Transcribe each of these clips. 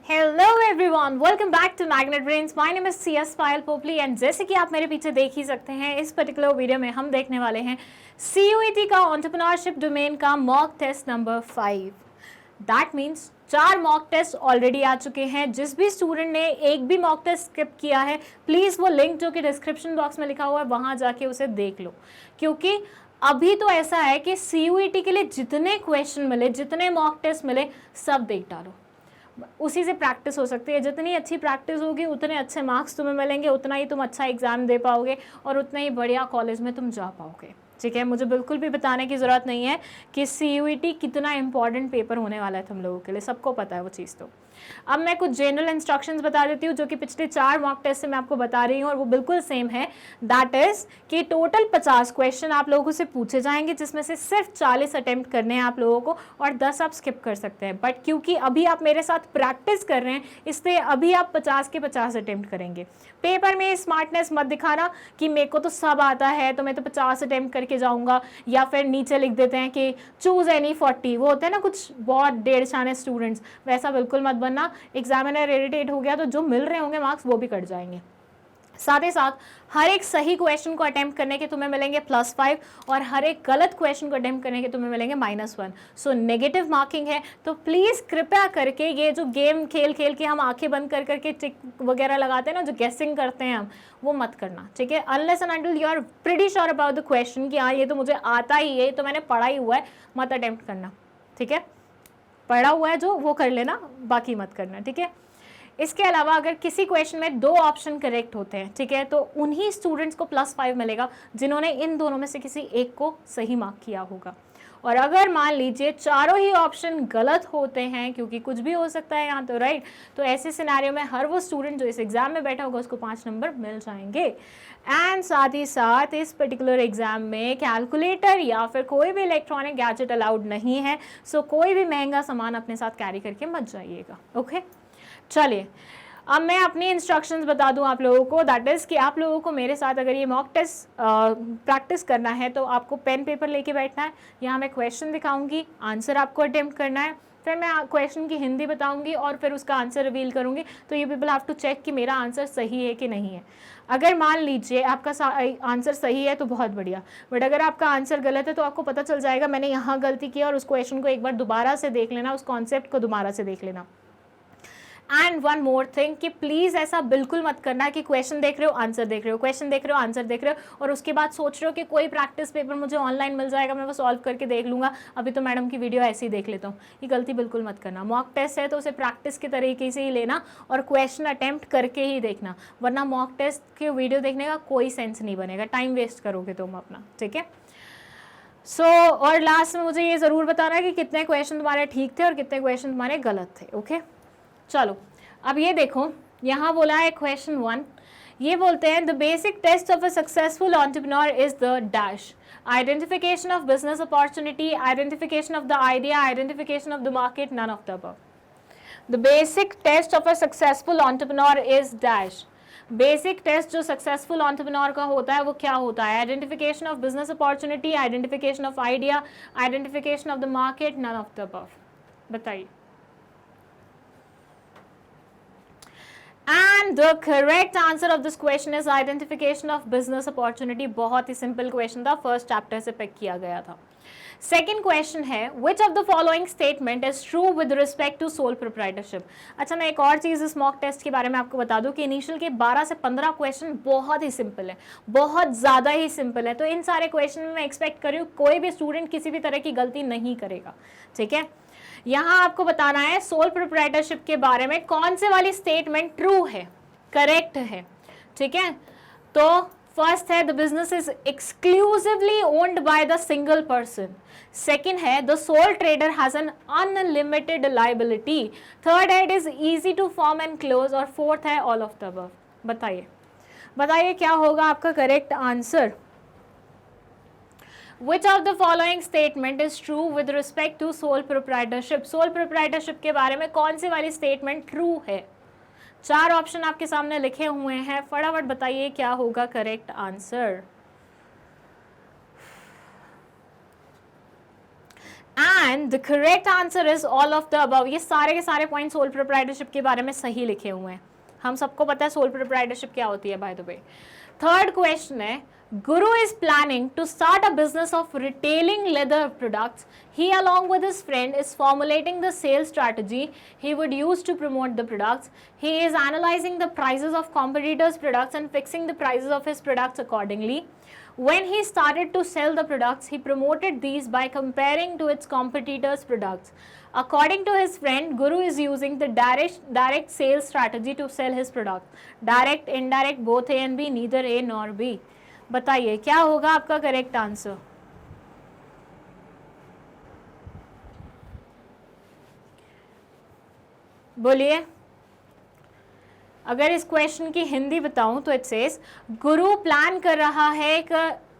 Hello everyone, welcome back to magnet brains. My name is CS Payal Popli and जैसे कि आप मेरे पीछे देख ही सकते हैं, इस पर्टिकुलर वीडियो में हम देखने वाले हैं CUET का एंटरप्रेन्योरशिप डोमेन का mock test number 5। That means 4 mock test already आ चुके हैं। जिस भी स्टूडेंट ने एक भी मॉक टेस्ट स्किप किया है, प्लीज़ वो लिंक जो कि डिस्क्रिप्शन बॉक्स में लिखा हुआ है वहाँ जाके उसे देख लो, क्योंकि अभी तो ऐसा है कि CUET के लिए जितने क्वेश्चन मिले, जितने मॉक टेस्ट मिले, सब देख डालो। उसी से प्रैक्टिस हो सकती है। जितनी अच्छी प्रैक्टिस होगी उतने अच्छे मार्क्स तुम्हें मिलेंगे, उतना ही तुम अच्छा एग्जाम दे पाओगे और उतना ही बढ़िया कॉलेज में तुम जा पाओगे। ठीक है, मुझे बिल्कुल भी बताने की ज़रूरत नहीं है कि CUET कितना इंपॉर्टेंट पेपर होने वाला है तुम लोगों के लिए, सबको पता है वो चीज़। तो अब मैं कुछ जनरल इंस्ट्रक्शंस बता देती हूँ जो कि पिछले 4 मॉक टेस्ट से मैं आपको बता रही हूँ और वो बिल्कुल सेम है। दैट इज़ कि टोटल 50 क्वेश्चन आप लोगों से पूछे जाएंगे, जिसमें से सिर्फ 40 अटेम्प्ट करने हैं आप लोगों को और 10 आप स्किप कर सकते हैं। बट क्योंकि अभी आप मेरे साथ प्रैक्टिस कर रहे हैं, इसलिए अभी आप 50 के 50 अटेम्प्ट करेंगे। पेपर में स्मार्टनेस मत दिखाना कि मेरे को तो सब आता है तो मैं तो 50 अटेम्प्ट करके जाऊँगा, या फिर नीचे लिख देते हैं कि चूज़ एनी 40। वो होते हैं ना कुछ बहुत डेढ़ छाने स्टूडेंट्स, वैसा बिल्कुल मत बनना। एग्जामिनर इरिटेट हो गया तो जो मिल रहे होंगे मार्क्स वो भी कट जाएंगे। साथ ही साथ हर एक सही क्वेश्चन को अटेम्प्ट करने के तुम्हें मिलेंगे +5 और हर एक गलत क्वेश्चन को अटेम्प्ट करने के तुम्हें मिलेंगे -1। सो नेगेटिव मार्किंग है। तो प्लीज़ कृपया करके ये जो गेम खेल खेल के हम आंखें बंद कर करके टिक वगैरह लगाते हैं ना, जो गेसिंग करते हैं हम, वो मत करना। ठीक है, unless and until you are pretty sure about the question कि हाँ ये तो मुझे आता ही है, तो मैंने पढ़ा ही हुआ है, मत अटेम्प्ट करना। ठीक है, पढ़ा हुआ है जो वो कर लेना, बाकी मत करना। ठीक है, इसके अलावा अगर किसी क्वेश्चन में 2 ऑप्शन करेक्ट होते हैं, ठीक है, तो उन्हीं स्टूडेंट्स को +5 मिलेगा जिन्होंने इन दोनों में से किसी एक को सही मार्क किया होगा। और अगर मान लीजिए चारों ही ऑप्शन गलत होते हैं, क्योंकि कुछ भी हो सकता है यहाँ तो, राइट, तो ऐसे सिनेरियो में हर वो स्टूडेंट जो इस एग्जाम में बैठा होगा उसको 5 नंबर मिल जाएंगे। एंड साथ ही साथ इस पर्टिकुलर एग्जाम में कैलकुलेटर या फिर कोई भी इलेक्ट्रॉनिक गैजेट अलाउड नहीं है। सो कोई भी महंगा सामान अपने साथ कैरी करके मत जाइएगा। ओके, चलिए अब मैं अपनी इंस्ट्रक्शंस बता दूं आप लोगों को। दैट इज़ कि आप लोगों को मेरे साथ अगर ये मॉक टेस्ट प्रैक्टिस करना है तो आपको पेन पेपर लेके बैठना है। यहाँ मैं क्वेश्चन दिखाऊंगी, आंसर आपको अटेम्प्ट करना है, फिर मैं क्वेश्चन की हिंदी बताऊंगी और फिर उसका आंसर रिवील करूंगी। तो you people have to check कि मेरा आंसर सही है कि नहीं है। अगर मान लीजिए आपका आंसर सही है तो बहुत बढ़िया, बट अगर आपका आंसर गलत है तो आपको पता चल जाएगा मैंने यहाँ गलती की, और उस क्वेश्चन को एक बार दोबारा से देख लेना, उस कॉन्सेप्ट को दोबारा से देख लेना। एंड वन मोर थिंग कि प्लीज़ ऐसा बिल्कुल मत करना कि क्वेश्चन देख रहे हो आंसर देख रहे हो, क्वेश्चन देख रहे हो आंसर देख रहे हो और उसके बाद सोच रहे हो कि कोई प्रैक्टिस पेपर मुझे ऑनलाइन मिल जाएगा, मैं वो सॉल्व करके देख लूँगा, अभी तो मैडम की वीडियो ऐसे ही देख लेता हूँ। ये गलती बिल्कुल मत करना। मॉक टेस्ट है तो उसे प्रैक्टिस के तरीके से ही लेना और क्वेश्चन अटैम्प्ट करके ही देखना, वरना मॉक टेस्ट के वीडियो देखने का कोई सेंस नहीं बनेगा, टाइम वेस्ट करोगे तुम अपना। ठीक है, और लास्ट में मुझे ये ज़रूर बताना है कि कितने क्वेश्चन तुम्हारे ठीक थे और कितने क्वेश्चन तुम्हारे गलत थे। ओके, चलो अब ये देखो, यहाँ बोला है क्वेश्चन 1, ये बोलते हैं the basic test of a successful entrepreneur is the dash, identification of business opportunity, identification of the idea, identification of the market, none of the above. The basic test of a successful entrepreneur is dash. Basic test जो successful entrepreneur का होता है वो क्या होता है? Identification of business opportunity, identification of idea, identification of the market, none of the above. बताइए। And the correct answer of this question is identification of business opportunity। बहुत ही simple question था, फर्स्ट चैप्टर से pick किया गया था। Second question है which of the following statement is true with respect to sole proprietorship। अच्छा, मैं एक और चीज़ इस मॉक टेस्ट के बारे में आपको बता दूं कि इनिशियल के 12 से 15 क्वेश्चन बहुत ही सिंपल है, बहुत ज़्यादा ही सिंपल है। तो इन सारे क्वेश्चन में मैं एक्सपेक्ट कर रही हूँ कोई भी स्टूडेंट किसी भी तरह की गलती नहीं करेगा। ठीक है, यहाँ आपको बताना है सोल प्रोप्राइटरशिप के बारे में कौन से वाली स्टेटमेंट ट्रू है, करेक्ट है। ठीक है, तो फर्स्ट है the business is exclusively owned by the single person. Second है the sole trader has an unlimited liability. Third है it is easy to form and close. और फोर्थ है ऑल ऑफ द अबव। बताइए बताइए क्या होगा आपका correct answer. Which of the following statement is true with respect to sole proprietorship? Sole proprietorship के बारे में कौन सी वाली statement true है? 4 ऑप्शन आपके सामने लिखे हुए हैं, फटाफट बताइए क्या होगा correct answer. And the correct answer is all of the above. ये सारे के सारे पॉइंट सोल प्रोप्राइटरशिप के बारे में सही लिखे हुए हैं। हम सबको पता है सोल प्रोप्राइटरशिप क्या होती है by the way. Third question है, Guru is planning to start a business of retailing leather products. He along with his friend is formulating the sales strategy he would use to promote the products. He is analyzing the prices of competitors' products and fixing the prices of his products accordingly. When he started to sell the products, he promoted these by comparing to its competitors' products. According to his friend, Guru is using the direct sales strategy to sell his product. Direct, indirect, both A and B, neither A nor B. बताइए क्या होगा आपका correct answer? बोलिए। अगर इस question की हिंदी बताऊं तो इट सेज, गुरु प्लान कर रहा है एक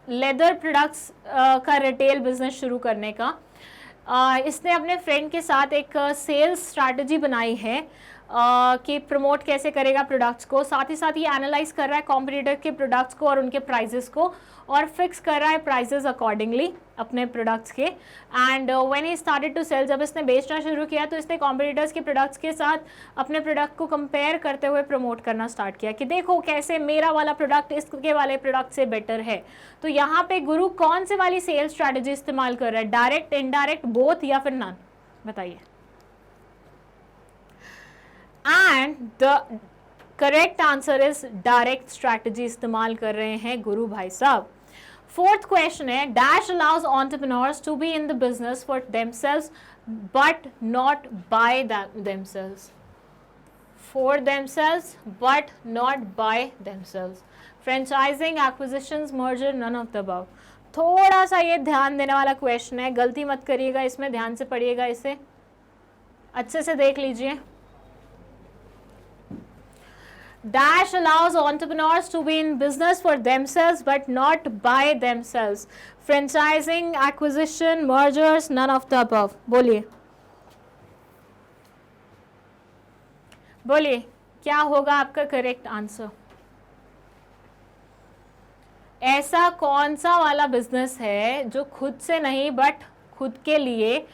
लेदर प्रोडक्ट्स का रिटेल बिजनेस शुरू करने का। इसने अपने फ्रेंड के साथ एक सेल्स स्ट्रैटेजी बनाई है कि प्रमोट कैसे करेगा प्रोडक्ट्स को। साथ ही साथ ये एनालाइज कर रहा है कॉम्पिटिटर के प्रोडक्ट्स को और उनके प्राइजेस को, और फिक्स कर रहा है प्राइजेस अकॉर्डिंगली अपने प्रोडक्ट्स के। And when he started to sell, जब इसने बेचना शुरू किया तो इसने कॉम्पिटिटर्स के प्रोडक्ट्स के साथ अपने प्रोडक्ट को कंपेयर करते हुए प्रमोट करना स्टार्ट किया कि देखो कैसे मेरा वाला प्रोडक्ट इसके वाले प्रोडक्ट से बेटर है। तो यहाँ पे गुरु कौन से वाली सेल्स स्ट्रैटेजी इस्तेमाल कर रहा है? डायरेक्ट, इनडायरेक्ट, बोथ या फिर नन? बताइए। And the correct answer is direct strategy इस्तेमाल कर रहे हैं गुरु भाई साहब। फोर्थ क्वेश्चन है, dash allows entrepreneurs to be in the business for themselves but not by themselves. For themselves but not by themselves. Franchising, acquisitions, merger, none of the above. थोड़ा सा ये ध्यान देने वाला क्वेश्चन है, गलती मत करिएगा इसमें, ध्यान से पढ़िएगा, इसे अच्छे से देख लीजिए। Dash allows entrepreneurs to be in business for themselves but not by themselves. Franchising, acquisition, mergers, none of the above. बोलिए बोलिए क्या होगा आपका करेक्ट आंसर? ऐसा कौन सा वाला बिजनेस है जो खुद से नहीं बट खुद के लिए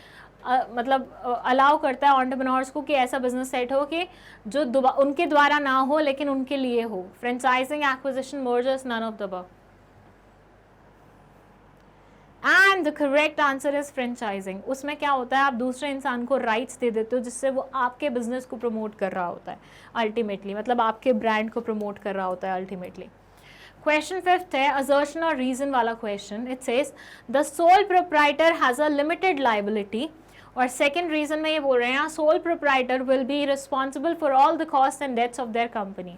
मतलब अलाउ करता है एंटरप्रेन्योर्स को कि ऐसा बिजनेस सेट हो कि जो उनके द्वारा ना हो लेकिन उनके लिए हो? Franchising, acquisition, mergers, none of the above. And the correct answer is franchising. उसमें क्या होता है, आप दूसरे इंसान को राइट्स दे देते हो जिससे वो आपके बिजनेस को प्रमोट कर रहा होता है अल्टीमेटली, मतलब आपके ब्रांड को प्रमोट कर रहा होता है अल्टीमेटली। क्वेश्चन फिफ्थ है असर्शन और रीजन वाला question. It says the sole proprietor has a limited liability, और सेकेंड रीजन में ये बोल रहे हैं sole proprietor will be responsible for all the cost and debts of their company.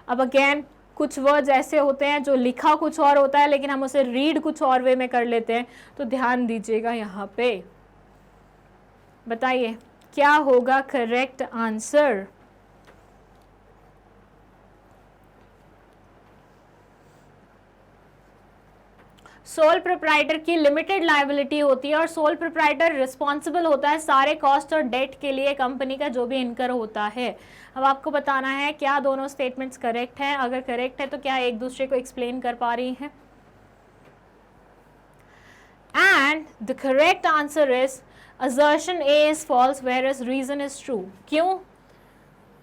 अब अगेन कुछ वर्ड्स ऐसे होते हैं जो लिखा कुछ और होता है लेकिन हम उसे रीड कुछ और वे में कर लेते हैं, तो ध्यान दीजिएगा यहाँ पे। बताइए क्या होगा करेक्ट आंसर? सोल प्रोप्राइटर की लिमिटेड लायबिलिटी होती है और सोल प्रोप्राइटर रिस्पॉन्सिबल होता है सारे कॉस्ट और डेट के लिए कंपनी का जो भी इनकर होता है। अब आपको बताना है क्या दोनों स्टेटमेंट्स करेक्ट हैं। अगर करेक्ट है तो क्या एक दूसरे को एक्सप्लेन कर पा रही हैं? And the correct answer is assertion A is false where is reason is true. क्यों?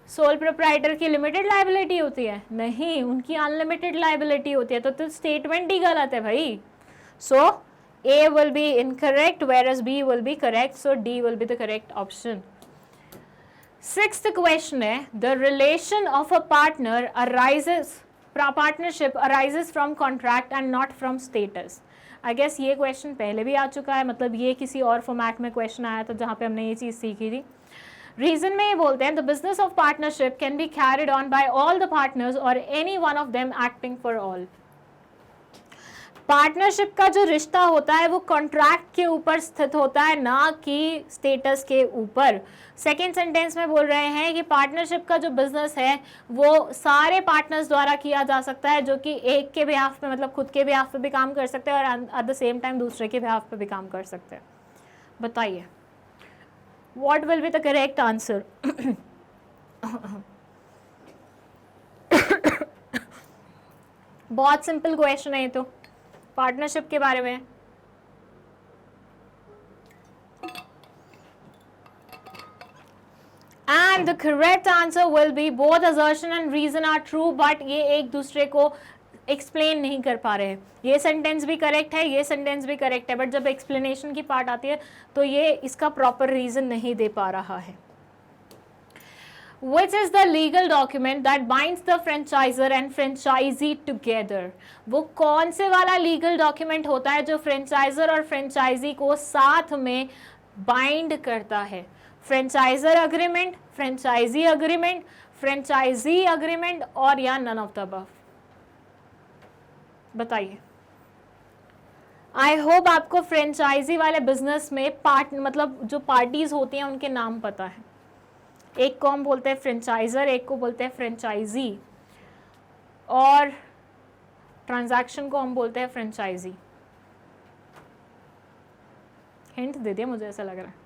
सोल प्रोप्राइटर की लिमिटेड लायबिलिटी होती है? नहीं, उनकी अनलिमिटेड लायबिलिटी होती है, तो स्टेटमेंट ही गलत है भाई। So A will be incorrect whereas B will be correct, so D will be the correct option. Sixth question है the relation of a partnership arises from contract and not from status. I guess ये question पहले भी आ चुका है, मतलब ये किसी और फॉर्मेट में क्वेश्चन आया था जहाँ पे हमने ये चीज़ सीखी थी। रीजन में ये बोलते हैं the business of partnership can be carried on by all the partners और any one of them acting for all. Partnership का जो रिश्ता होता है वो कॉन्ट्रैक्ट के ऊपर स्थित होता है, ना कि स्टेटस के ऊपर। सेकेंड सेंटेंस में बोल रहे हैं कि पार्टनरशिप का जो बिजनेस है वो सारे पार्टनर्स द्वारा किया जा सकता है, जो कि एक के बिहाफ पे मतलब खुद के बिहाफ पे भी काम कर सकते हैं और एट द सेम टाइम दूसरे के बिहाफ पे भी काम कर सकते हैं। बताइए what will be the correct answer? बहुत सिंपल क्वेश्चन है ये तो, पार्टनरशिप के बारे में। And the correct answer will be both assertion and reason are true, but ये एक दूसरे को एक्सप्लेन नहीं कर पा रहे हैं. ये सेंटेंस भी करेक्ट है, ये सेंटेंस भी करेक्ट है, बट जब एक्सप्लेनेशन की पार्ट आती है तो ये इसका प्रॉपर रीजन नहीं दे पा रहा है. Which is the legal document that binds the franchisor and franchisee together? वो कौन से वाला लीगल डॉक्यूमेंट होता है जो फ्रेंचाइजर और फ्रेंचाइजी को साथ में बाइंड करता है? Franchiser agreement, franchisee agreement, franchisee agreement और या नन ऑफ द अबव? बताइए. आई होप आपको फ्रेंचाइजी वाले बिजनेस में मतलब जो पार्टीज होती हैं उनके नाम पता है. एक को हम बोलते हैं फ्रेंचाइजर, एक को बोलते हैं फ्रेंचाइजी, और ट्रांजैक्शन को हम बोलते हैं फ्रेंचाइजी. हिंट दे दिया मुझे ऐसा लग रहा है.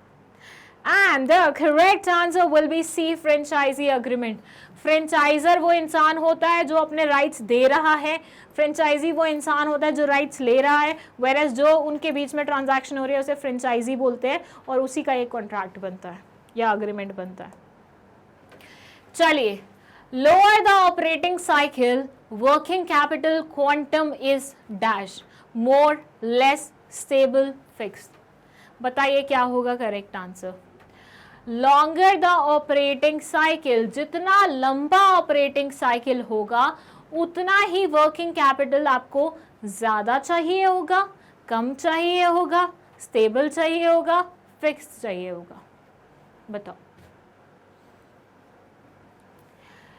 And the correct answer will be C, franchisee agreement. Franchiser वो इंसान होता है जो अपने राइट्स दे रहा है, फ्रेंचाइजी वो इंसान होता है जो राइट्स ले रहा है, वेरएस जो उनके बीच में ट्रांजैक्शन हो रही है उसे फ्रेंचाइजी बोलते हैं, और उसी का एक कॉन्ट्रैक्ट बनता है या अग्रीमेंट बनता है. चलिए, lower the operating cycle working capital quantum is dash, more, less, stable, fixed. बताइए क्या होगा correct answer. Longer the operating cycle, जितना लंबा ऑपरेटिंग साइकिल होगा उतना ही वर्किंग कैपिटल आपको ज्यादा चाहिए होगा, कम चाहिए होगा, स्टेबल चाहिए होगा, फिक्स्ड चाहिए होगा? बताओ.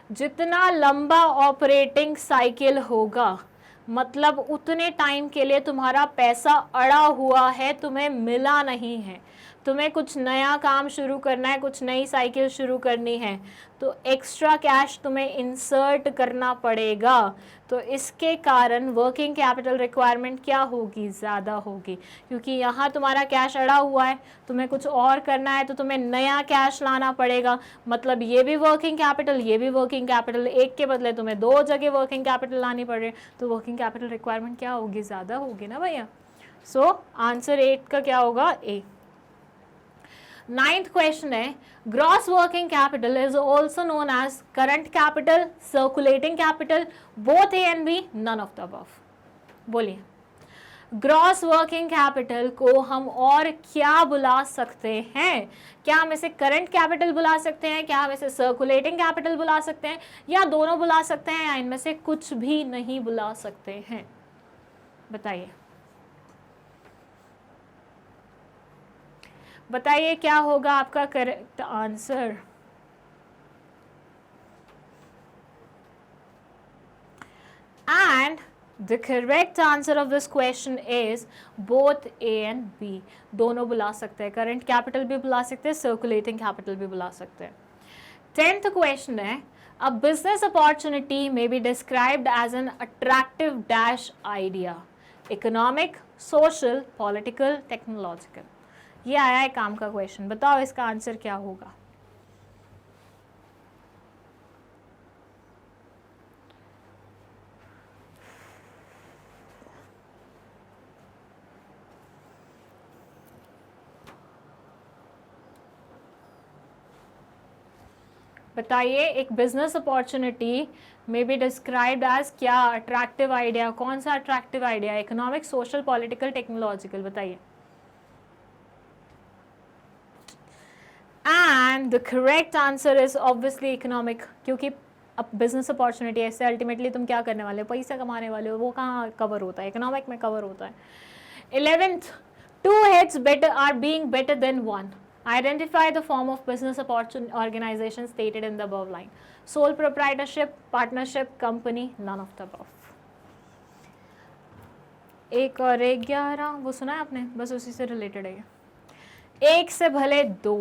जितना लंबा ऑपरेटिंग साइकिल होगा मतलब उतने टाइम के लिए तुम्हारा पैसा अड़ा हुआ है, तुम्हें मिला नहीं है, तुम्हें कुछ नया काम शुरू करना है, कुछ नई साइकिल शुरू करनी है, तो एक्स्ट्रा कैश तुम्हें इंसर्ट करना पड़ेगा. तो इसके कारण वर्किंग कैपिटल रिक्वायरमेंट क्या होगी? ज़्यादा होगी, क्योंकि यहाँ तुम्हारा कैश अड़ा हुआ है, तुम्हें कुछ और करना है तो तुम्हें नया कैश लाना पड़ेगा. मतलब ये भी वर्किंग कैपिटल, ये भी वर्किंग कैपिटल, एक के बदले तुम्हें दो जगह वर्किंग कैपिटल लानी पड़ रही है, तो वर्किंग कैपिटल रिक्वायरमेंट क्या होगी? ज़्यादा होगी ना भैया. सो आंसर 8 का क्या होगा? ए. 9th क्वेश्चन है, gross working capital is also known as current capital, circulating capital, both A and B, none of the above. बोलिए. ग्रॉस वर्किंग कैपिटल को हम और क्या बुला सकते हैं? क्या हम इसे करंट कैपिटल बुला सकते हैं, क्या हम इसे सर्कुलेटिंग कैपिटल बुला सकते हैं, या दोनों बुला सकते हैं, या इनमें से कुछ भी नहीं बुला सकते हैं? बताइए. बताइए क्या होगा आपका correct answer. And the correct answer of this question is both A and B. दोनों बुला सकते हैं, करंट कैपिटल भी बुला सकते हैं, सर्कुलेटिंग कैपिटल भी बुला सकते हैं. 10th क्वेश्चन है, a business opportunity may be described as an attractive dash idea, economic, social, political, technological. ये आया है काम का क्वेश्चन. बताओ इसका आंसर क्या होगा? बताइए. एक business opportunity may be described as क्या? Attractive idea. कौन सा attractive idea? Economic, social, political, technological? बताइए. And the correct answer is obviously economic, क्योंकि अब बिजनेस अपॉर्चुनिटी ऐसे अल्टीमेटली तुम क्या करने वाले हो? पैसा कमाने वाले हो. वो कहाँ कवर होता है? इकोनॉमिक में कवर होता है. 11th, 2 heads better are being better than 1. Identify the form of business organization stated in the above line. Sole proprietorship, partnership, company, none of the above. 1 और 1 11, वो सुना है आपने? बस उसी से रिलेटेड है. 1 से भले 2,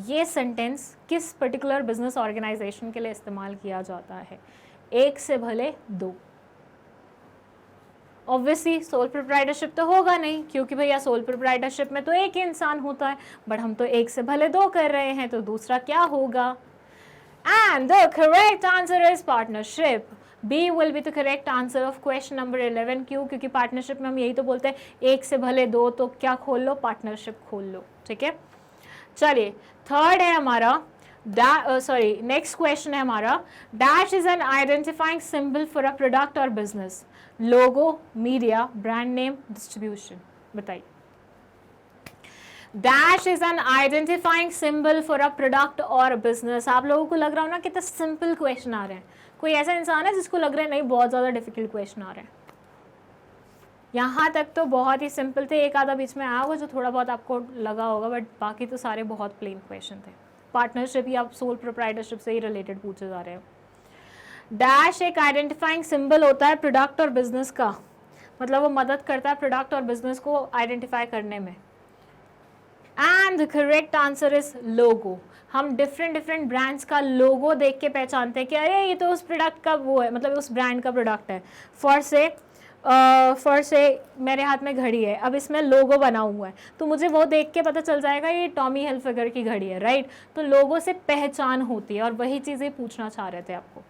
ये सेंटेंस किस पर्टिकुलर बिजनेस ऑर्गेनाइजेशन के लिए इस्तेमाल किया जाता है? 1 से भले 2. ऑब्वियसली सोल प्रोप्राइटरशिप तो होगा नहीं, क्योंकि भैया सोल प्रोप्राइटरशिप में तो एक ही इंसान होता है, बट हम तो 1 से भले 2 कर रहे हैं, तो दूसरा क्या होगा? And the correct answer is partnership. B will be the correct answer of question number 11. क्यों? क्योंकि पार्टनरशिप में हम यही तो बोलते हैं, 1 से भले 2, तो क्या खोल लो? पार्टनरशिप खोल लो. ठीक है. चलिए, 3rd है हमारा, सॉरी, नेक्स्ट क्वेश्चन है हमारा, dash is an identifying symbol for a product और बिजनेस, लोगो, मीडिया, ब्रांड नेम, डिस्ट्रीब्यूशन, बताइए। Dash is an identifying symbol for a product और बिजनेस। आप लोगों को लग रहा हो ना कितना सिंपल क्वेश्चन आ रहे हैं, कोई ऐसा इंसान है जिसको लग रहा है नहीं बहुत ज़्यादा डिफिकल्ट क्वेश्चन आ रहे हैं? यहाँ तक तो बहुत ही सिंपल थे, एक आधा बीच में आया होगा जो थोड़ा बहुत आपको लगा होगा, बट बाकी तो सारे बहुत प्लेन क्वेश्चन थे। पार्टनरशिप या सोल प्रोप्राइटरशिप से ही रिलेटेड पूछे जा रहे हैं। डैश एक आइडेंटिफाइंग सिंबल होता है प्रोडक्ट और बिजनेस का, मतलब वो मदद करता है प्रोडक्ट और बिजनेस को आइडेंटिफाई करने में। And the correct answer is logo. हम डिफरेंट ब्रांड्स का लोगो देख के पहचानते हैं कि अरे ये तो उस प्रोडक्ट का वो है, मतलब उस ब्रांड का प्रोडक्ट है। फॉर से मेरे हाथ में घड़ी है, अब इसमें लोगो बना हुआ है तो मुझे वो देख के पता चल जाएगा ये टॉमी हिलफिगर की घड़ी है, राइट। तो लोगो से पहचान होती है और वही चीज़ें पूछना चाह रहे थे आपको।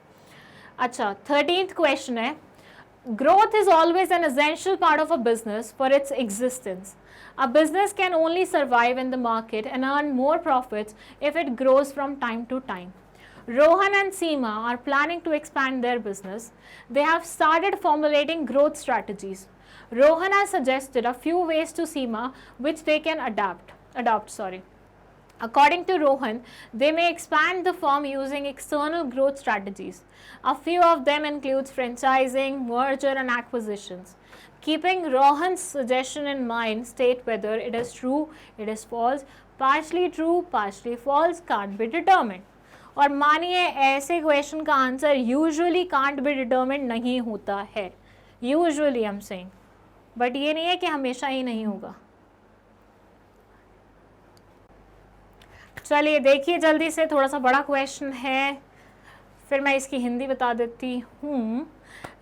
अच्छा, 13th क्वेश्चन है, growth is always an essential part of a business for its existence. A business can only survive in the market and earn more profits if it grows from time to time. Rohan and Seema are planning to expand their business. They have started formulating growth strategies. Rohan has suggested a few ways to Seema which they can adopt. According to Rohan, they may expand the firm using external growth strategies. A few of them include franchising, merger and acquisitions. Keeping Rohan's suggestion in mind, state whether it is true, it is false, partially true, partially false, can't be determined. और मानिए ऐसे question का answer usually can't be determined नहीं होता है, usually I am saying, but ये नहीं है कि हमेशा ही नहीं होगा। चलिए देखिए जल्दी से, थोड़ा सा बड़ा क्वेश्चन है, फिर मैं इसकी हिंदी बता देती हूँ।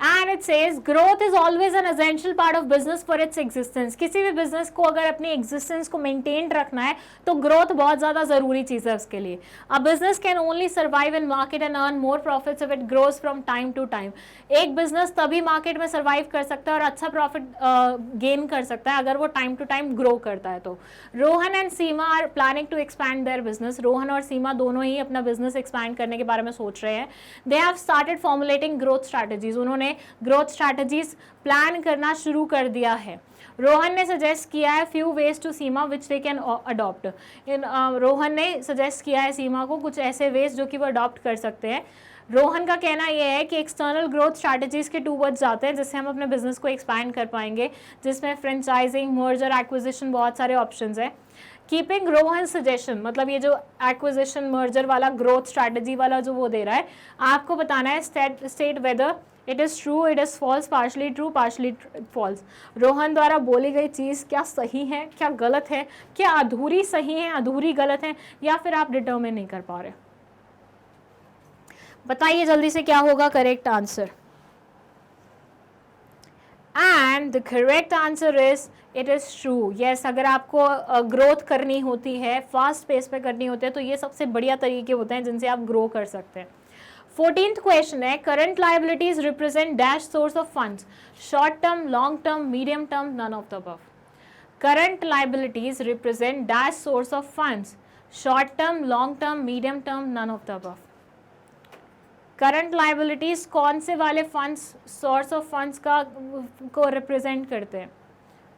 And it says growth is always an essential part of business for its existence. किसी भी बिजनेस को अगर अपनी एग्जिस्टेंस को मेंटेन रखना है तो ग्रोथ बहुत ज़्यादा ज़रूरी चीज़ है उसके लिए। A business can only survive in market and earn more profits if it grows from time to time. एक बिजनेस तभी मार्केट में सर्वाइव कर सकता है और अच्छा प्रॉफिट गेन कर सकता है अगर वो टाइम टू टाइम ग्रो करता है। तो Rohan and Seema are planning to expand their business. Rohan और सीमा दोनों ही अपना बिजनेस एक्सपैंड करने के बारे में सोच रहे हैं। They have started formulating growth strategies. उन्होंने ग्रोथ स्ट्रैटेजीज प्लान करना शुरू कर दिया है। रोहन ने सजेस्ट किया है few ways to Seema which they can adopt. Rohan ने सजेस्ट किया है सीमा को कुछ ऐसे वेज जो कि वो अडॉप्ट कर सकते हैं। रोहन का कहना यह है कि एक्सटर्नल ग्रोथ स्ट्रैटेजीज के टूवर्ड्स जाते हैं जिससे हम अपने बिजनेस को एक्सपैंड कर पाएंगे, जिसमें फ्रेंचाइजिंग, मर्जर, एक्विजिशन बहुत सारे ऑप्शंस हैं। कीपिंग रोहन सजेशन, मतलब ये जो एक्विजिशन, मर्जर वाला, ग्रोथ स्ट्रैटेजी वाला जो वो दे रहा है, आपको बताना है state whether it is true, it is false, partially true, partially false. Rohan द्वारा बोली गई चीज़ क्या सही है, क्या गलत है, क्या अधूरी सही है, अधूरी गलत है, या फिर आप डिटर्मिन नहीं कर पा रहे। बताइए जल्दी से क्या होगा correct answer. And the correct answer is it is true. Yes, अगर आपको ग्रोथ करनी होती है, फास्ट पेस पे करनी होती है, तो ये सबसे बढ़िया तरीके होते हैं जिनसे आप ग्रो कर सकते हैं। 14th क्वेश्चन है current liabilities represent dash source of funds, short term, long term, medium term, none of the above. Current liabilities represent dash source of funds, short term, long term, medium term, none of the above. Current liabilities कौन से वाले funds, source of funds का को represent करते हैं?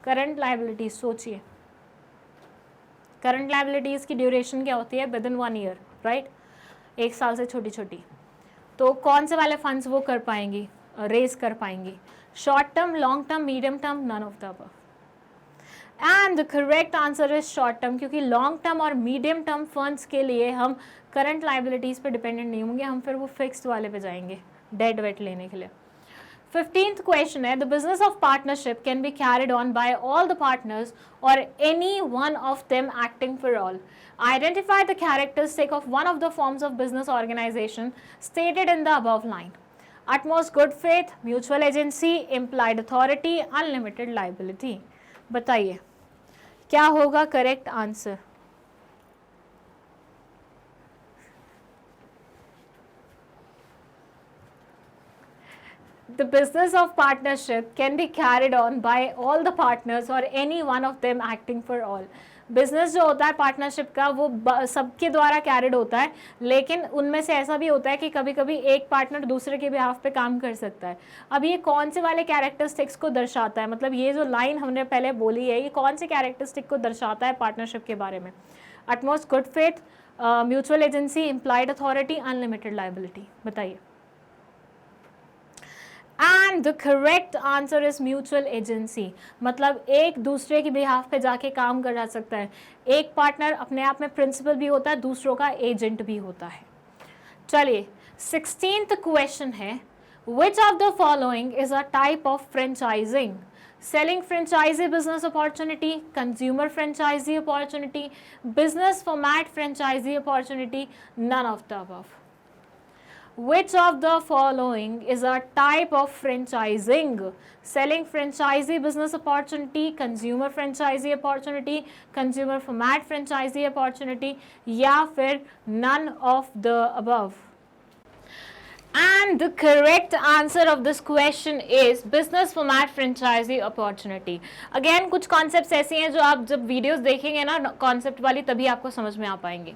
Current liabilities, सोचिए current liabilities की duration क्या होती है? विद इन 1 ईयर, राइट, 1 साल से छोटी छोटी। तो कौन से वाले फंड्स वो कर पाएंगी, रेज कर पाएंगी? Short term, long term, medium term, none of the above. And the correct answer is short term, क्योंकि लॉन्ग टर्म और मीडियम टर्म फंड्स के लिए हम करंट लाइबिलिटीज़ पे डिपेंडेंट नहीं होंगे, हम फिर वो फिक्स्ड वाले पे जाएंगे डेड वेट लेने के लिए। 15th क्वेश्चन है the business of partnership can be carried on by all the partners और any one of them acting for all. Identify the characteristic of one of the forms of business organisation stated in the above line. utmost good faith, mutual agency, implied authority, unlimited liability। बताइए क्या होगा correct answer. The business of partnership can be carried on by all the partners or any one of them acting for all। Business जो होता है partnership का वो सबके द्वारा कैरिड होता है, लेकिन उनमें से ऐसा भी होता है कि कभी कभी एक पार्टनर दूसरे के बिहाफ पे काम कर सकता है। अब ये कौन से वाले कैरेक्टरिस्टिक्स को दर्शाता है, मतलब ये जो लाइन हमने पहले बोली है ये कौन से कैरेक्टरिस्टिक को दर्शाता है पार्टनरशिप के बारे में? Utmost good faith, mutual agency, implied authority, unlimited liability. बताइए। And the correct answer is mutual agency, मतलब एक दूसरे के बिहाफ पे जाके काम कर जा सकता है। एक पार्टनर अपने आप में प्रिंसिपल भी होता है, दूसरों का एजेंट भी होता है। चलिए 16th क्वेश्चन है, which of the following is a type of franchising? Selling franchisee business opportunity, consumer franchisee opportunity, business format franchisee opportunity, none of the above. Which of the following is a type of franchising? Selling franchisee business opportunity, consumer franchisee opportunity, consumer format franchisee opportunity, या फिर none of the above? And the correct answer of this question is business format franchisee opportunity. Again कुछ concepts ऐसी हैं जो आप जब videos देखेंगे ना concept वाली, तभी आपको समझ में आ पाएंगे।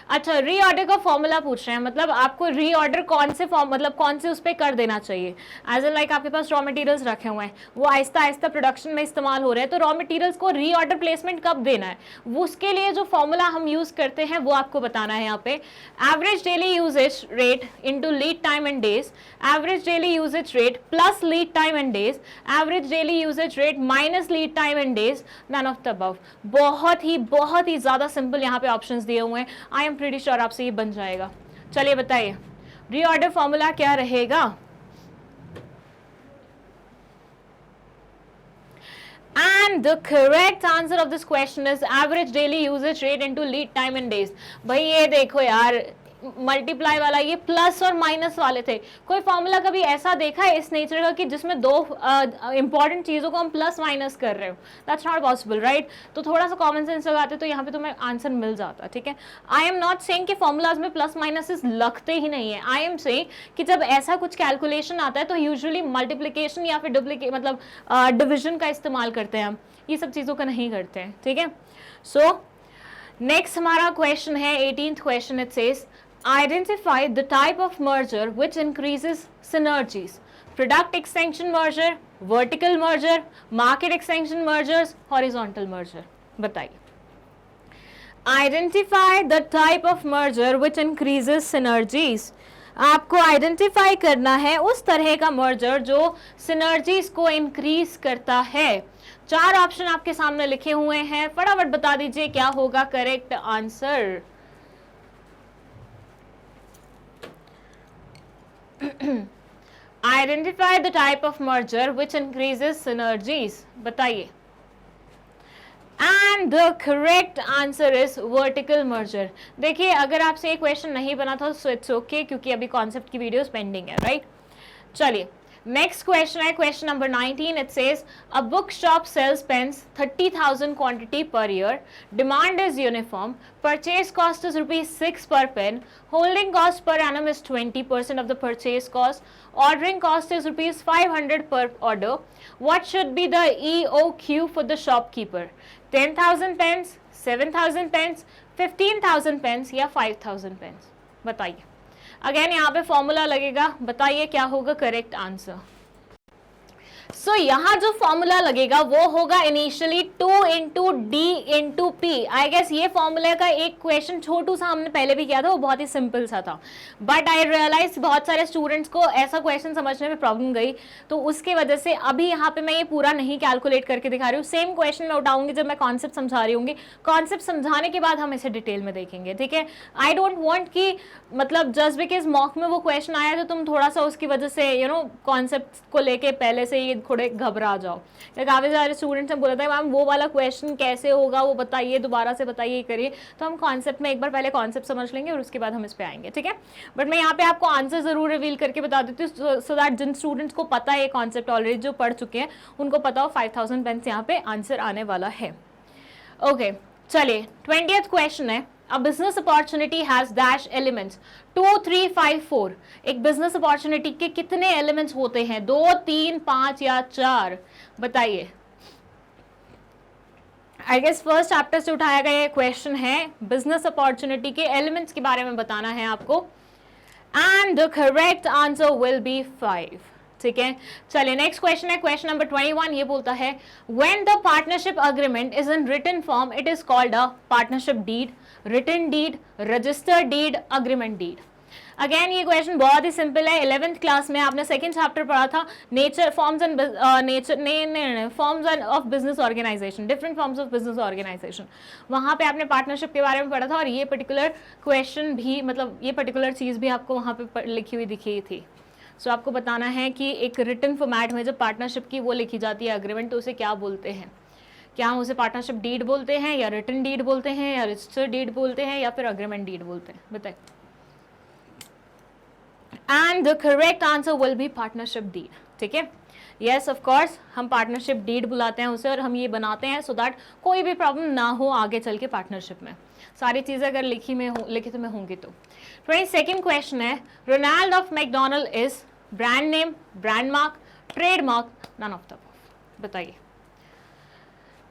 अच्छा, रीऑर्डर का फॉर्मूला पूछ रहे हैं, मतलब आपको रीऑर्डर कौन से फॉर्म, मतलब कौन से उस पर कर देना चाहिए। एज ए लाइक आपके पास रॉ मटेरियल्स रखे हुए हैं, वो आहिस्ता आहिस्ता प्रोडक्शन में इस्तेमाल हो रहे हैं, तो रॉ मटेरियल्स को रीऑर्डर प्लेसमेंट कब देना है, वो उसके लिए जो फॉर्मूला हम यूज करते हैं वो आपको बताना है यहाँ पे। Average daily usage rate into lead time and days, average daily usage rate plus lead time and days, average daily usage rate minus lead time and days, none of the above. बहुत ही ज्यादा simple यहाँ पे options दिए हुए हैं। I am pretty sure आपसे ये बन जाएगा। चलिए बताइए रीऑर्डर फॉर्मूला क्या रहेगा? And the correct answer of this question is average daily usage rate into lead time in days। भाई ये देखो यार, मल्टीप्लाई वाला ये प्लस और माइनस वाले थे। कोई फॉर्मूला कभी ऐसा देखा है इस नेचर का कि जिसमें दो इंपॉर्टेंट चीजों को हम प्लस माइनस कर रहे हो? That's not possible, right? तो थोड़ा सा कॉमन सेंस लगाते तो यहाँ पे तुम्हें आंसर मिल जाता। ठीक है, आई एम नॉट सेइंग कि फॉर्मूलाज में प्लस माइनस लगते ही नहीं है। आई एम सेइंग कि जब ऐसा कुछ कैलकुलेशन आता है तो यूजुअली मल्टीप्लीकेशन या फिर डुप्लीकेट मतलब डिविजन का इस्तेमाल करते हैं हम, ये सब चीजों का नहीं करते हैं। ठीक है, सो नेक्स्ट हमारा क्वेश्चन है 18th question. It says identify the type of merger which increases synergies: product extension merger, vertical merger, market extension mergers, horizontal merger। बताइए। Identify the type of merger which increases synergies। आपको identify करना है उस तरह का merger जो synergies को increase करता है। 4 ऑप्शन आपके सामने लिखे हुए हैं, फटाफट बता दीजिए क्या होगा correct answer. Identify the type of merger which increases synergies। बताइए। And the correct answer is vertical merger। देखिए अगर आपसे ये क्वेश्चन नहीं बना था तो इट्स ओके, क्योंकि अभी कॉन्सेप्ट की वीडियोस पेंडिंग है, राइट? चलिए नेक्स्ट क्वेश्चन है question number 19। It says a book shop sells pens 30,000 quantity per year, demand is uniform, purchase cost is ₹6 per pen, holding cost per annum is 20% of the purchase cost, ordering cost is ₹500 per order. What should be the EOQ for the shopkeeper? 10,000 pens, 7,000 pens, 15,000 pens या 5,000 pens? बताइए। Again यहाँ पे formula लगेगा, बताइए क्या होगा correct answer. सो यहाँ जो फॉर्मूला लगेगा वो होगा initially 2 into D into P. I guess ये फॉर्मूला का एक क्वेश्चन छोटू सा हमने पहले भी किया था, वो बहुत ही सिंपल सा था, बट आई रियलाइज बहुत सारे स्टूडेंट्स को ऐसा क्वेश्चन समझने में प्रॉब्लम गई, तो उसके वजह से अभी यहाँ पे मैं ये पूरा नहीं कैलकुलेट करके दिखा रही हूँ। सेम क्वेश्चन मैं उठाऊंगी जब मैं कॉन्सेप्ट समझा रही हूँ, कॉन्सेप्ट समझाने के बाद हम इसे डिटेल में देखेंगे। ठीक है, आई डोंट वॉन्ट कि मतलब जस्ट बिकॉज मॉक में वो क्वेश्चन आया तो तुम थोड़ा सा उसकी वजह से कॉन्सेप्ट को लेके पहले से ये थोड़े घबरा जाओ। काफी सारे स्टूडेंट्स ने बोला था मैम वो वाला क्वेश्चन कैसे होगा, वो बताइए, दोबारा से बताइए, करिए। तो हम कॉन्सेप्ट में एक बार पहले कॉन्सेप्ट समझ लेंगे और उसके बाद हम इस पे आएंगे। ठीक है, बट मैं यहाँ पे आपको आंसर जरूर रिवील करके बता देती हूँ सो दैट जिन स्टूडेंट्स को पता है ये कॉन्सेप्ट ऑलरेडी जो पढ़ चुके हैं उनको पता हो 5,000 पेन्स यहाँ पे आंसर आने वाला है। ओके, चलिए 20th क्वेश्चन है A business opportunity has dash elements 2, 3, 5, 4। एक बिजनेस अपॉर्चुनिटी के कितने एलिमेंट्स होते हैं? 2, 3, 5 या 4? बताइए। आई गेस फर्स्ट चैप्टर से उठाया गया ये क्वेश्चन है, बिजनेस अपॉर्चुनिटी के एलिमेंट्स के बारे में बताना है आपको, and the correct answer will be 5। ठीक है, चलिए नेक्स्ट क्वेश्चन है, क्वेश्चन नंबर 21। ये बोलता है when the partnership agreement is in written form it is called a partnership deed, written deed, registered deed, agreement deed. Again ये question बहुत ही सिंपल है, 11th क्लास में आपने सेकंड चैप्टर पढ़ा था, nature forms and forms of business organisation, different forms of business organisation, वहां पे आपने पार्टनरशिप के बारे में पढ़ा था, और ये पर्टिकुलर क्वेश्चन भी, मतलब ये पर्टिकुलर चीज भी आपको वहां पे लिखी हुई दिखी थी। सो आपको बताना है कि एक रिटन फॉर्मेट में जब पार्टनरशिप की वो लिखी जाती है अग्रीमेंट, तो उसे क्या बोलते हैं, क्या हम उसे पार्टनरशिप डीड बोलते हैं, या रिटन डीड बोलते हैं, या रजिस्टर्ड डीड बोलते हैं, या फिर अग्रीमेंट डीड बोलते हैं, बताइए। And the correct answer will be partnership deed. ठीक है, यस ऑफ कोर्स हम पार्टनरशिप डीड बुलाते हैं उसे, और हम ये बनाते हैं सो दैट कोई भी प्रॉब्लम ना हो आगे चल के पार्टनरशिप में, सारी चीजें अगर लिखित में होंगी तो। 22nd क्वेश्चन है, Ronald of McDonald is brand name, brand mark, trademark, none of the above. बताइए,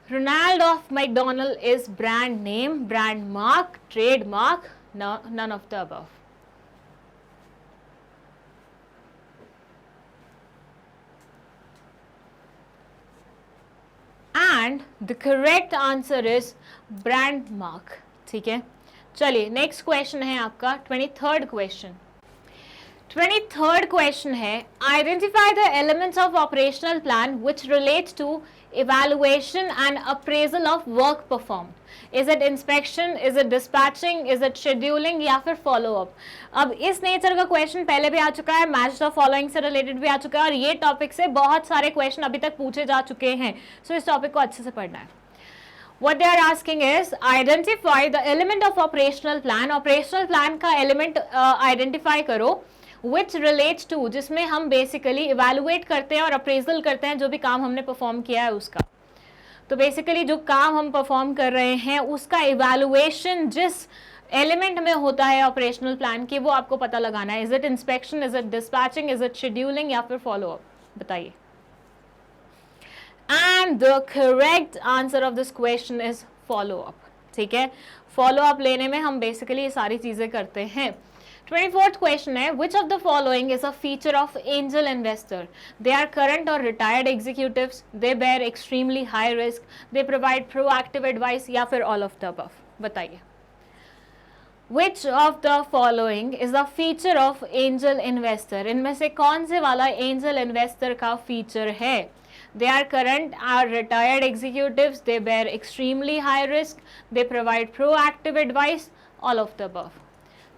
Ronald of McDonald is brand name, brand mark, trademark, none of the above. And the correct answer is brand mark. ठीक है, चलिए next question है आपका 23rd question. 23rd question है, identify the elements of operational plan which relate to evaluation and appraisal of work performed. Is it inspection, is it dispatching, is it scheduling, या फिर follow up? अब इस nature का question पहले भी आ चुका है, मैच द फॉलोइंग से रिलेटेड भी आ चुका है, और ये टॉपिक से बहुत सारे क्वेश्चन अभी तक पूछे जा चुके हैं, सो इस टॉपिक को अच्छे से पढ़ना है। What they are asking is identify the element of operational plan. Operational plan का element identify करो which relates to, जिसमें हम बेसिकली इवेलुएट करते हैं और अप्रेजल करते हैं जो भी काम हमने परफॉर्म किया है उसका। तो बेसिकली जो काम हम परफॉर्म कर रहे हैं उसका इवेलुएशन जिस एलिमेंट में होता है ऑपरेशनल प्लान की, वो आपको पता लगाना है। Is it inspection, is it dispatching, is it scheduling, या फिर फॉलो अप? बताइए। And the correct answer of this question is follow up. ठीक है, फॉलो अप लेने में हम बेसिकली ये सारी चीजें करते हैं। 24th question है, which of the following is a feature of angel investor? They are current or retired executives, they bear extremely high risk, they provide proactive advice, या फिर all of the above? बताइए। Which of the following is a feature of angel investor? इनमें से कौन से वाला angel investor का feature है? They are current or retired executives, they bear extremely high risk, they provide proactive advice, all of the above?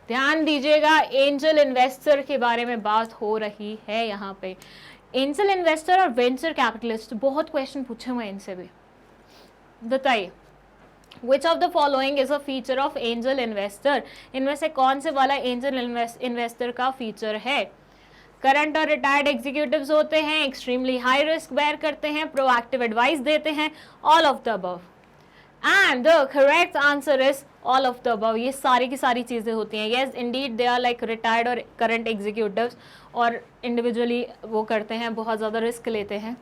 ध्यान दीजिएगा, angel investor के बारे में बात हो रही है यहाँ पे। एंजल इन्वेस्टर और वेंचर कैपिटलिस्ट, बहुत क्वेश्चन पूछे हुए इनसे भी। बताइए, विच of the following is a feature of angel investor? इनमें से कौन से वाला एंजल इन्वेस्टर का फीचर है? करंट और रिटायर्ड एग्जीक्यूटिव्स होते हैं, एक्सट्रीमली हाई रिस्क बेयर करते हैं, प्रोएक्टिव एडवाइस देते हैं, all of the above. And the correct answer is all of the above. ये सारी की सारी चीजें होती हैं। Yes indeed they are like retired और करंट एग्जीक्यूटिव्स, और इंडिविजुअली वो करते हैं, बहुत ज़्यादा रिस्क लेते हैं।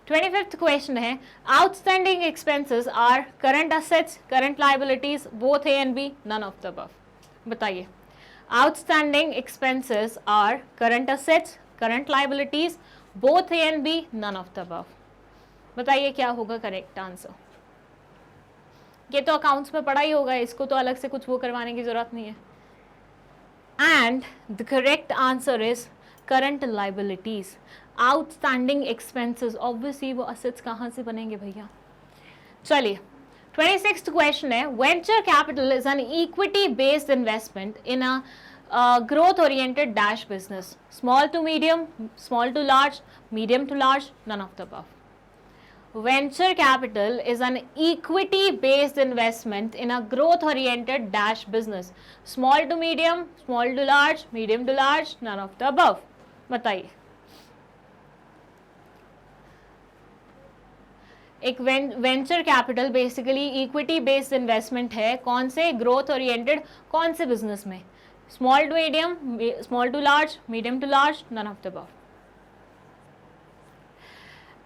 25th क्वेश्चन है, outstanding expenses are current assets, current liabilities, both A and B, none of the above? बताइए। Outstanding expenses are current assets, current liabilities, both A and B, none of the above? बताइए क्या होगा correct answer? ये तो accounts में पढ़ा ही होगा, इसको तो अलग से कुछ वो करवाने की जरूरत नहीं है। And the correct answer is current liabilities. Outstanding expenses, obviously वो असेट्स कहाँ से बनेंगे भैया? चलिए 26th क्वेश्चन है, venture capital is an equity based investment in a growth oriented dash business, small to medium, small to large, medium to large, none of the above? Venture capital is an equity-based investment in a growth-oriented dash business. Small to medium, small to large, medium to large, none of the above. बताइए। एक venture capital basically equity based investment है, कौन से? Growth oriented, कौन से business में? Small to medium, small to large, medium to large, none of the above?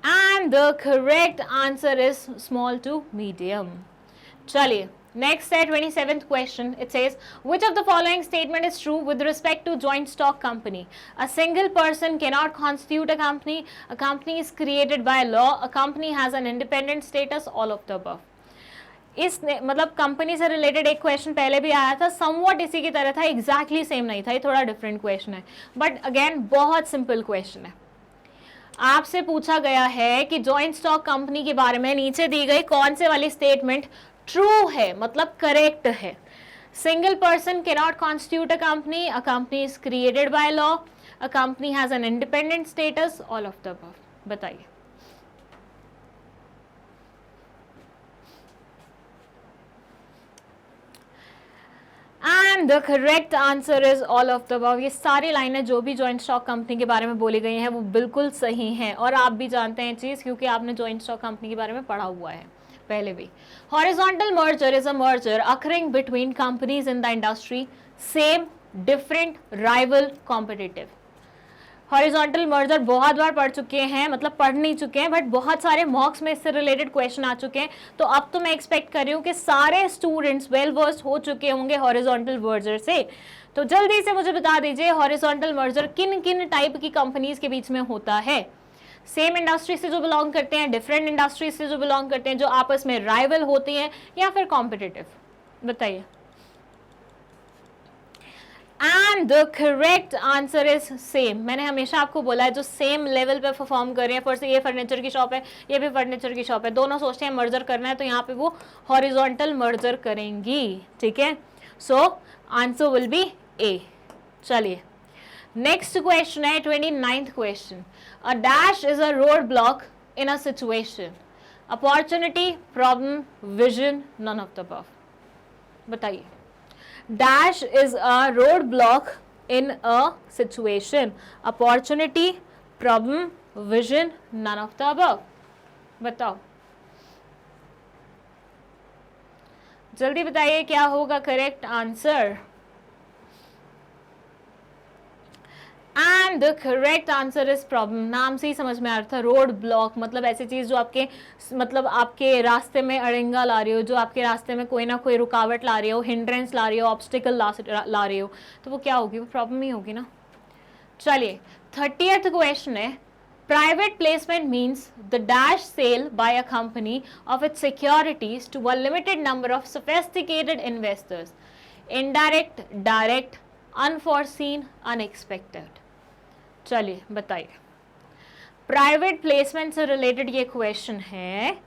and the correct answer is small to medium. चलिए next है 27th question. It says which of the following statement is true with respect to joint stock company? A single person cannot constitute a company. A company is created by law. A company has an independent status. All of the above. इस मतलब company से related एक question पहले भी आया था, somewhat इसी की तरह था, एग्जैक्टली सेम नहीं था, ये थोड़ा डिफरेंट क्वेश्चन है, बट अगेन बहुत सिंपल क्वेश्चन है. आपसे पूछा गया है कि जॉइंट स्टॉक कंपनी के बारे में नीचे दी गई कौन से वाली स्टेटमेंट ट्रू है, मतलब करेक्ट है. Single person can not constitute a company is created by law, a company has an independent status, all of the above. बताइए. And the correct answer is all of the above. ये सारी लाइनें जो भी joint stock company के बारे में बोली गई हैं वो बिल्कुल सही हैं, और आप भी जानते हैं चीज़ क्योंकि आपने जॉइंट स्टॉक कंपनी के बारे में पढ़ा हुआ है पहले भी. Horizontal merger is a merger occurring between companies in the industry, same, different, rival, competitive. Horizontal merger बहुत बार पढ़ चुके हैं, मतलब पढ़ नहीं चुके हैं, बट बहुत सारे मॉक्स में इससे रिलेटेड क्वेश्चन आ चुके हैं, तो अब तो मैं एक्सपेक्ट कर रही हूँ कि सारे स्टूडेंट्स वेल वर्स्ड हो चुके होंगे हॉरिजॉन्टल मर्जर से. तो जल्दी से मुझे बता दीजिए हॉरिजॉन्टल मर्जर किन किन टाइप की कंपनीज के बीच में होता है. सेम इंडस्ट्री से जो बिलोंग करते हैं, डिफरेंट इंडस्ट्री से जो बिलोंग करते हैं, जो आपस में राइवल होती हैं, या फिर कॉम्पिटिटिव. बताइए. And the correct answer is same. मैंने हमेशा आपको बोला है जो सेम लेवल पे परफॉर्म कर रहे हैं, फर्स्ट ये फर्नीचर की शॉप है, ये भी फर्नीचर की शॉप है, दोनों सोचते हैं मर्जर करना है, तो यहाँ पे वो हॉरिजॉन्टल मर्जर करेंगी. ठीक है, so answer will be A. चलिए नेक्स्ट क्वेश्चन है 29th question. A dash is a road block in a situation. Opportunity, problem, vision, none of the above. बताइए. Dash is a roadblock in a situation. Opportunity, problem, vision, none of the above. बताओ. जल्दी बताइए क्या होगा correct answer. And the correct answer is problem. नाम से ही समझ में आ रहा था, रोड ब्लॉक मतलब ऐसी चीज़ जो आपके मतलब आपके रास्ते में अड़ंगा ला रही हो, जो आपके रास्ते में कोई ना कोई रुकावट ला रही हो, हिंड्रेंस ला रही हो, ऑब्स्टिकल ला रही हो, तो वो क्या होगी, वो प्रॉब्लम ही होगी ना. चलिए 30th क्वेश्चन है. Private placement means the dash sale by a company of its securities to a limited number of sophisticated investors. Indirect, direct, unforeseen, unexpected. चलिए बताइए. प्राइवेट प्लेसमेंट से रिलेटेड ये क्वेश्चन है.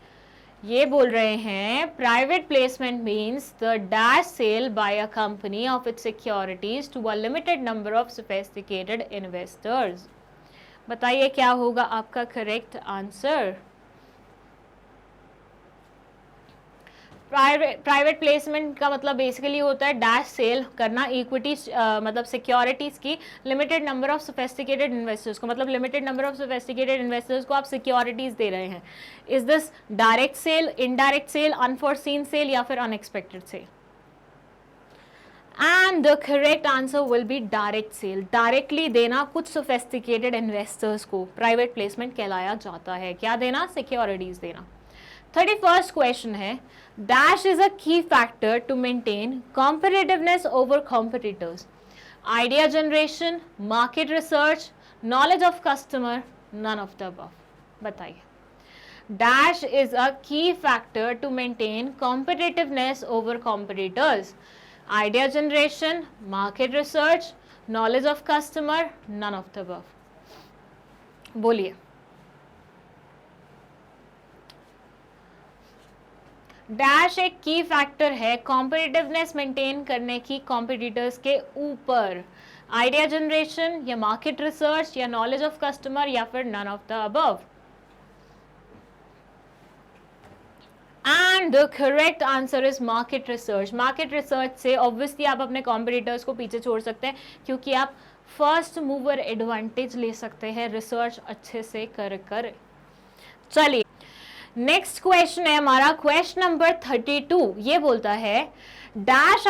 ये बोल रहे हैं private placement means the dash sale by a company of its securities to a limited number of sophisticated investors. बताइए क्या होगा आपका करेक्ट आंसर. प्राइवेट प्लेसमेंट का मतलब बेसिकली होता है डैश सेल करना इक्विटी मतलब सिक्योरिटीज की limited number of sophisticated investors को, मतलब limited number of sophisticated investors को आप सिक्योरिटीज दे रहे हैं. Is this direct sale, indirect sale, unforeseen sale, या फिर unexpected sale. And the correct answer will be direct sale. Directly देना कुछ सोफिस्टिकेटेड इन्वेस्टर्स को प्राइवेट प्लेसमेंट कहलाया जाता है. क्या देना, सिक्योरिटीज देना. 31st क्वेश्चन है. Dash is a key factor to maintain competitiveness over competitors. Idea generation, market research, knowledge of customer, none of the above. बताइए. Dash is a key factor to maintain competitiveness over competitors. Idea generation, market research, knowledge of customer, none of the above. बोलिए. Dash एक की factor है competitiveness maintain करने की competitors के ऊपर. Idea generation या मार्केट रिसर्च या नॉलेज ऑफ कस्टमर या फिर none of the above. And the correct answer is market research. Market research से ऑब्वियसली आप अपने कॉम्पिटिटर्स को पीछे छोड़ सकते हैं क्योंकि आप फर्स्ट मूवर एडवांटेज ले सकते हैं रिसर्च अच्छे से कर. चलिए नेक्स्ट क्वेश्चन है हमारा क्वेश्चन नंबर 32. ये बोलता है dash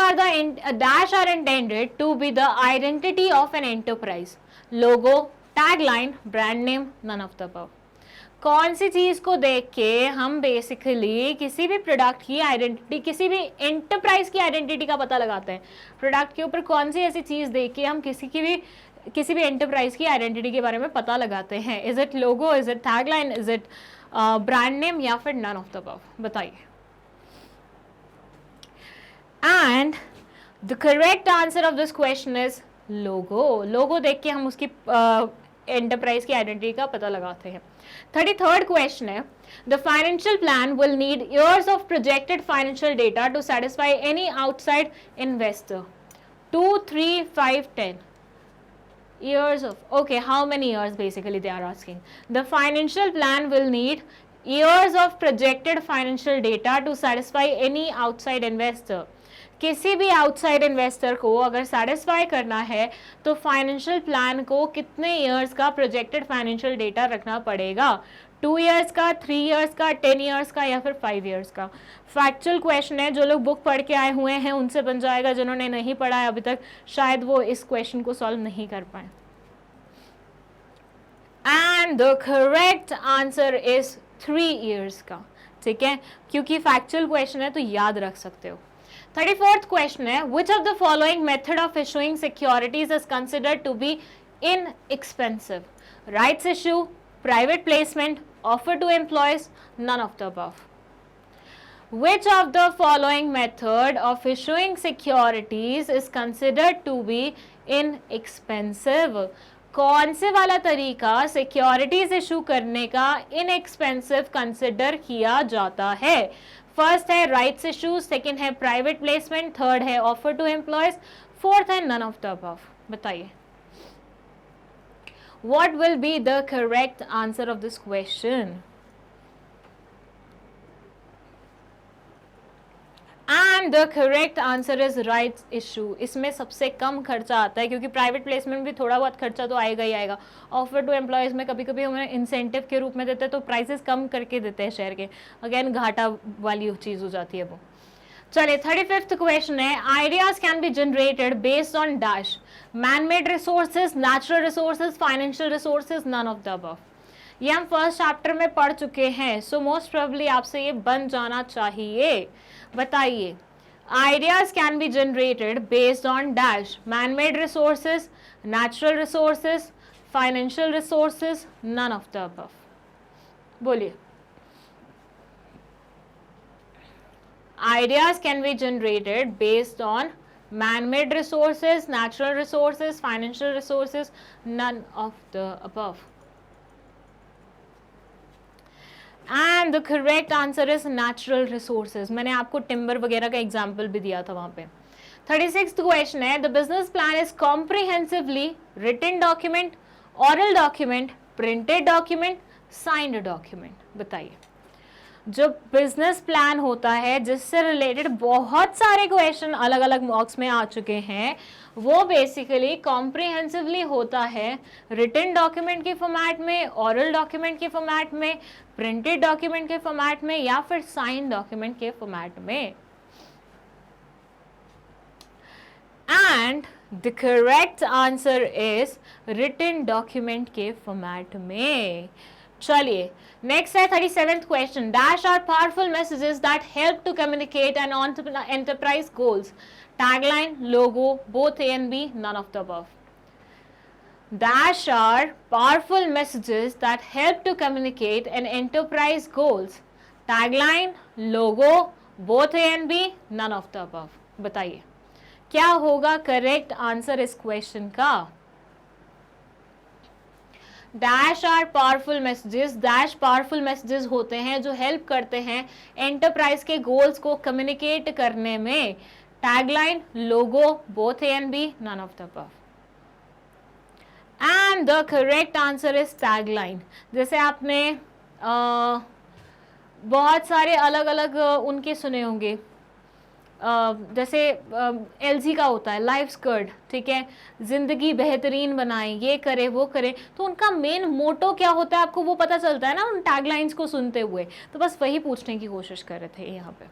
are intended to be the identity of an enterprise. Logo, tagline, brand name, none of the above. कौन सी चीज़ को देख के हम बेसिकली किसी भी प्रोडक्ट की आइडेंटिटी, किसी भी एंटरप्राइज की आइडेंटिटी का पता लगाते हैं? प्रोडक्ट के ऊपर कौन सी ऐसी चीज़ देख के हम किसी भी एंटरप्राइज की आइडेंटिटी के बारे में पता लगाते हैं? Is it logo, is it tagline, is it brand name, या फिर नन ऑफ द अबव? बताइए। And the correct answer of this question is logo. Logo देख के हम उसकी एंटरप्राइज की आइडेंटिटी का पता लगाते हैं। 33rd क्वेश्चन है, the financial plan will need years of projected financial data to satisfy any outside investor. 2, 3, 5, 10 years of, okay, how many years basically they are asking? The financial plan will need years of projected financial data to satisfy any outside investor. किसी भी outside investor को अगर satisfy करना है तो financial plan को कितने years का प्रोजेक्टेड फाइनेंशियल डेटा रखना पड़ेगा? 2 ईयर्स का, 3 ईयर्स का, 10 ईयर्स का, या फिर 5 ईयर्स का? फैक्चुअल क्वेश्चन है, जो लोग बुक पढ़ के आए हुए हैं उनसे बन जाएगा, जिन्होंने नहीं पढ़ा है अभी तक शायद वो इस क्वेश्चन को सॉल्व नहीं कर पाए। And the correct answer is 3 years का, ठीक है, क्योंकि फैक्चुअल क्वेश्चन है तो याद रख सकते हो। 34th क्वेश्चन है, which of the following method of issuing securities is considered to be inexpensive? Rights issue, private placement, offer to employees, none of the above. Which of the following method of issuing securities is considered to be inexpensive? कौन से वाला तरीका securities issue करने का inexpensive consider किया जाता है? First है राइट्स इशू, सेकंड है प्राइवेट प्लेसमेंट, थर्ड है ऑफर टू एम्प्लॉयज, फोर्थ है नन ऑफ द अबव। बताइए, what will be the correct answer of this question? And the correct answer is rights issue. इसमें सबसे कम खर्चा आता है, क्योंकि प्राइवेट प्लेसमेंट भी थोड़ा बहुत खर्चा तो आएगा ही आएगा। ऑफर टू एम्प्लॉयज में कभी कभी हमें इंसेंटिव के रूप में देते हैं तो प्राइसेस कम करके देते हैं शेयर के, अगेन घाटा वाली चीज हो जाती है वो। चलिए 35th क्वेश्चन है, ideas can be generated based on dash, man made resources, natural resources, financial resources, none of the above. ये हम फर्स्ट चैप्टर में पढ़ चुके हैं, सो मोस्ट प्रोबेबली आपसे ये बन जाना चाहिए। बताइए, ideas can be generated based on dash, man made resources, natural resources, financial resources, none of the above. बोलिए, ideas can be generated based on man made resources, natural resources, financial resources, none of the above. And the correct answer is natural resources. मैंने आपको timber वगैरह का example भी दिया था वहां पे। 36th क्वेश्चन है, the business plan is comprehensively written document, oral document, printed document, signed document. बताइए, जो बिजनेस प्लान होता है जिससे रिलेटेड बहुत सारे क्वेश्चन अलग अलग मॉक्स में आ चुके हैं, वो बेसिकली कॉम्प्रिहेंसिवली होता है रिटन डॉक्यूमेंट के फॉर्मेट में, ऑरल डॉक्यूमेंट के फॉर्मेट में, प्रिंटेड डॉक्यूमेंट के फॉर्मेट में, या फिर साइन डॉक्यूमेंट के फॉर्मेट में। And the correct answer is written document के फॉर्मेट में। चलिए नेक्स्ट है 37th question, dash are powerful messages that help to communicate and enterprise goals, tagline, logo, both A and B, none of the above. Dash are powerful messages that help to communicate and enterprise goals. Tagline, logo, both A and B, none of the above. बताइए, क्या होगा correct answer इस question का? Dash are powerful messages, dash powerful messages होते हैं जो help करते हैं एंटरप्राइज के गोल्स को कम्युनिकेट करने में। Tagline, logo, both A and B, none of the above. And the correct answer is tagline. जैसे आपने बहुत सारे अलग अलग उनके सुने होंगे, जैसे LG का होता है लाइफ स्कर्ट, ठीक है, जिंदगी बेहतरीन बनाए, ये करे वो करे, तो उनका मेन मोटो क्या होता है आपको वो पता चलता है ना उन टैगलाइंस को सुनते हुए। तो बस वही पूछने की कोशिश कर रहे थे यहाँ पे।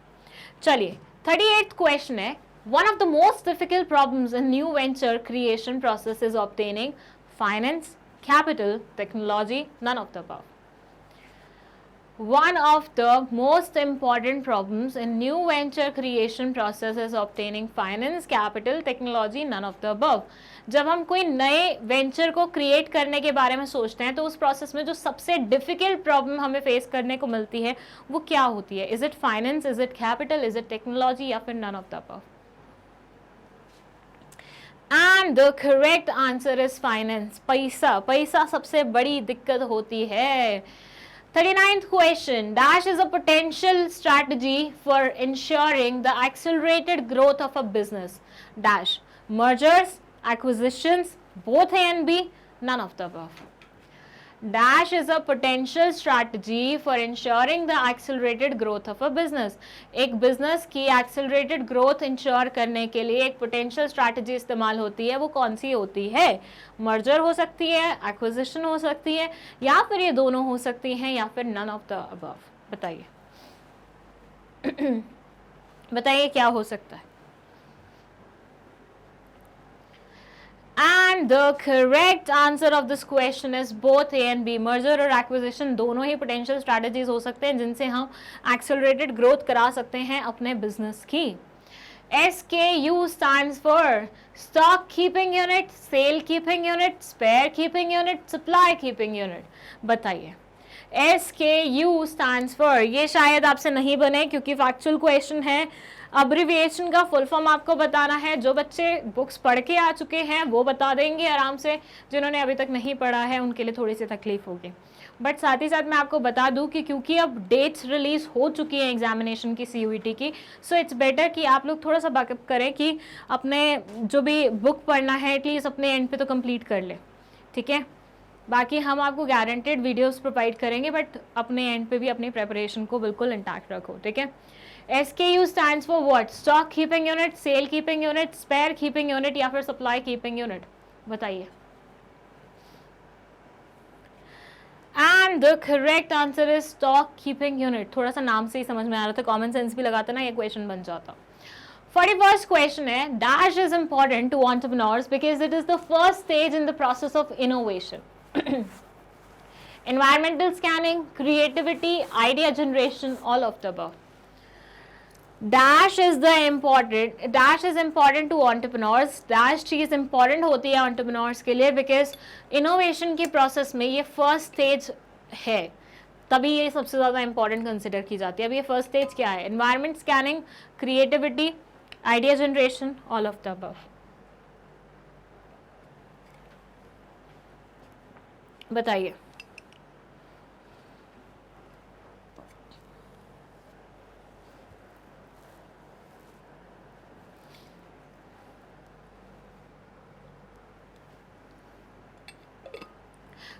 चलिए 38th क्वेश्चन है, one of the most difficult problems in new venture creation process is obtaining finance, capital, technology, none of the above. One of the most important problems in new venture creation process is obtaining finance, capital, technology, none of the above. जब हम कोई नए venture को create करने के बारे में सोचते हैं तो उस प्रोसेस में जो सबसे डिफिकल्ट प्रॉब्लम हमें फेस करने को मिलती है वो क्या होती है? Is it finance, is it capital, is it technology या फिर none of the above? And the correct answer is finance. पैसा, पैसा सबसे बड़ी दिक्कत होती है. 39th question. Dash is a potential strategy for ensuring the accelerated growth of a business. Dash. Mergers, acquisitions, both A and B, none of the above. Dash is a potential strategy for ensuring the accelerated growth of a business. एक business की accelerated growth ensure करने के लिए एक potential strategy इस्तेमाल होती है. वो कौन सी होती है? Merger हो सकती है, acquisition हो सकती है, या फिर ये दोनों हो सकती हैं, या फिर none of the above. बताइए बताइए क्या हो सकता है? And the correct answer of this question is both A and B. Merger और acquisition दोनों ही potential strategies हो सकते हैं जिनसे हम accelerated growth करा सकते हैं अपने business की. SKU stands for stock keeping unit, sale keeping unit, spare keeping unit, supply keeping unit. बताइए. SKU stands for, ये शायद आपसे नहीं बने क्योंकि factual question है. अब्रिविएशन का फुल फॉर्म आपको बताना है. जो बच्चे बुक्स पढ़ के आ चुके हैं वो बता देंगे आराम से, जिन्होंने अभी तक नहीं पढ़ा है उनके लिए थोड़ी सी तकलीफ होगी. बट साथ ही साथ मैं आपको बता दूं कि क्योंकि अब डेट्स रिलीज हो चुकी हैं एग्जामिनेशन की CUET की, सो इट्स बेटर कि आप लोग थोड़ा सा बैकअप करें कि अपने जो भी बुक पढ़ना है एटलीस्ट अपने एंड पे तो कंप्लीट कर ले. ठीक है, बाकी हम आपको गारंटेड वीडियोस प्रोवाइड करेंगे, बट अपने एंड पे भी अपनी प्रेपरेशन को बिल्कुल इंटैक्ट रखो. ठीक है. SKU stands for what? Stock keeping unit, sale keeping unit, spare keeping unit या फिर supply keeping unit? बताइए. And the correct answer is stock keeping unit. थोड़ा सा नाम से ही समझ में आ रहा था, कॉमन सेंस भी लगाते ना ये क्वेश्चन बन जाता. 41st question है, dash is important to entrepreneurs because it is the first stage in the process of innovation. Environmental scanning, creativity, idea generation, all of the above. Dash is important to entrepreneurs. Dash cheese important होती है entrepreneurs के लिए because innovation की process में ये first stage है, तभी ये सबसे ज़्यादा important consider की जाती है. अब ये first stage क्या है? Environment scanning, creativity, idea generation, all of the above. बताइए.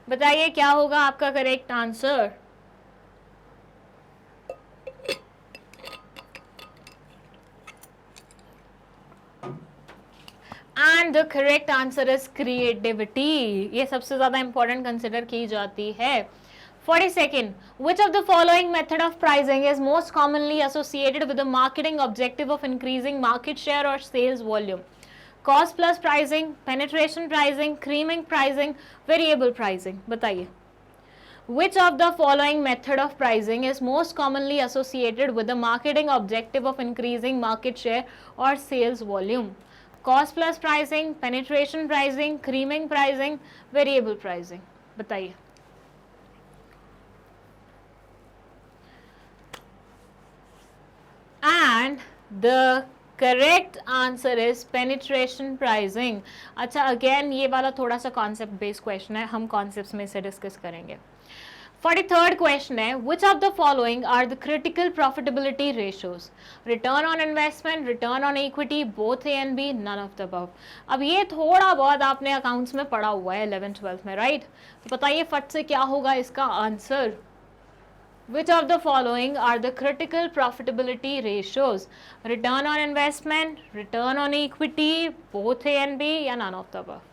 बताइए क्या होगा आपका correct answer? And the correct answer is creativity. ये सबसे ज्यादा इंपॉर्टेंट कंसिडर की जाती है. 42nd. Which of the following method of pricing is most commonly associated with the marketing objective of increasing market share or sales volume? Cost plus pricing, penetration pricing, creaming pricing, variable pricing. बताइए. Which of the following method of pricing is most commonly associated with the marketing objective of increasing market share or sales volume? Cost plus pricing, penetration pricing, creaming pricing, variable pricing. बताइए. And the correct answer is penetration pricing. अच्छा, again ये वाला थोड़ा सा concept based question है, हम concepts में इसे डिस्कस करेंगे. 43rd क्वेश्चन है, which of the following are the critical profitability ratios? Return on investment, return on equity, both A and B, none of the above. अब ये थोड़ा बहुत आपने अकाउंट्स में पढ़ा हुआ है 11th-12th में, राइट? तो बताइए फट से क्या होगा इसका answer? Which of the following are the critical profitability ratios? Return on investment, return on equity, both A and B या none of the above?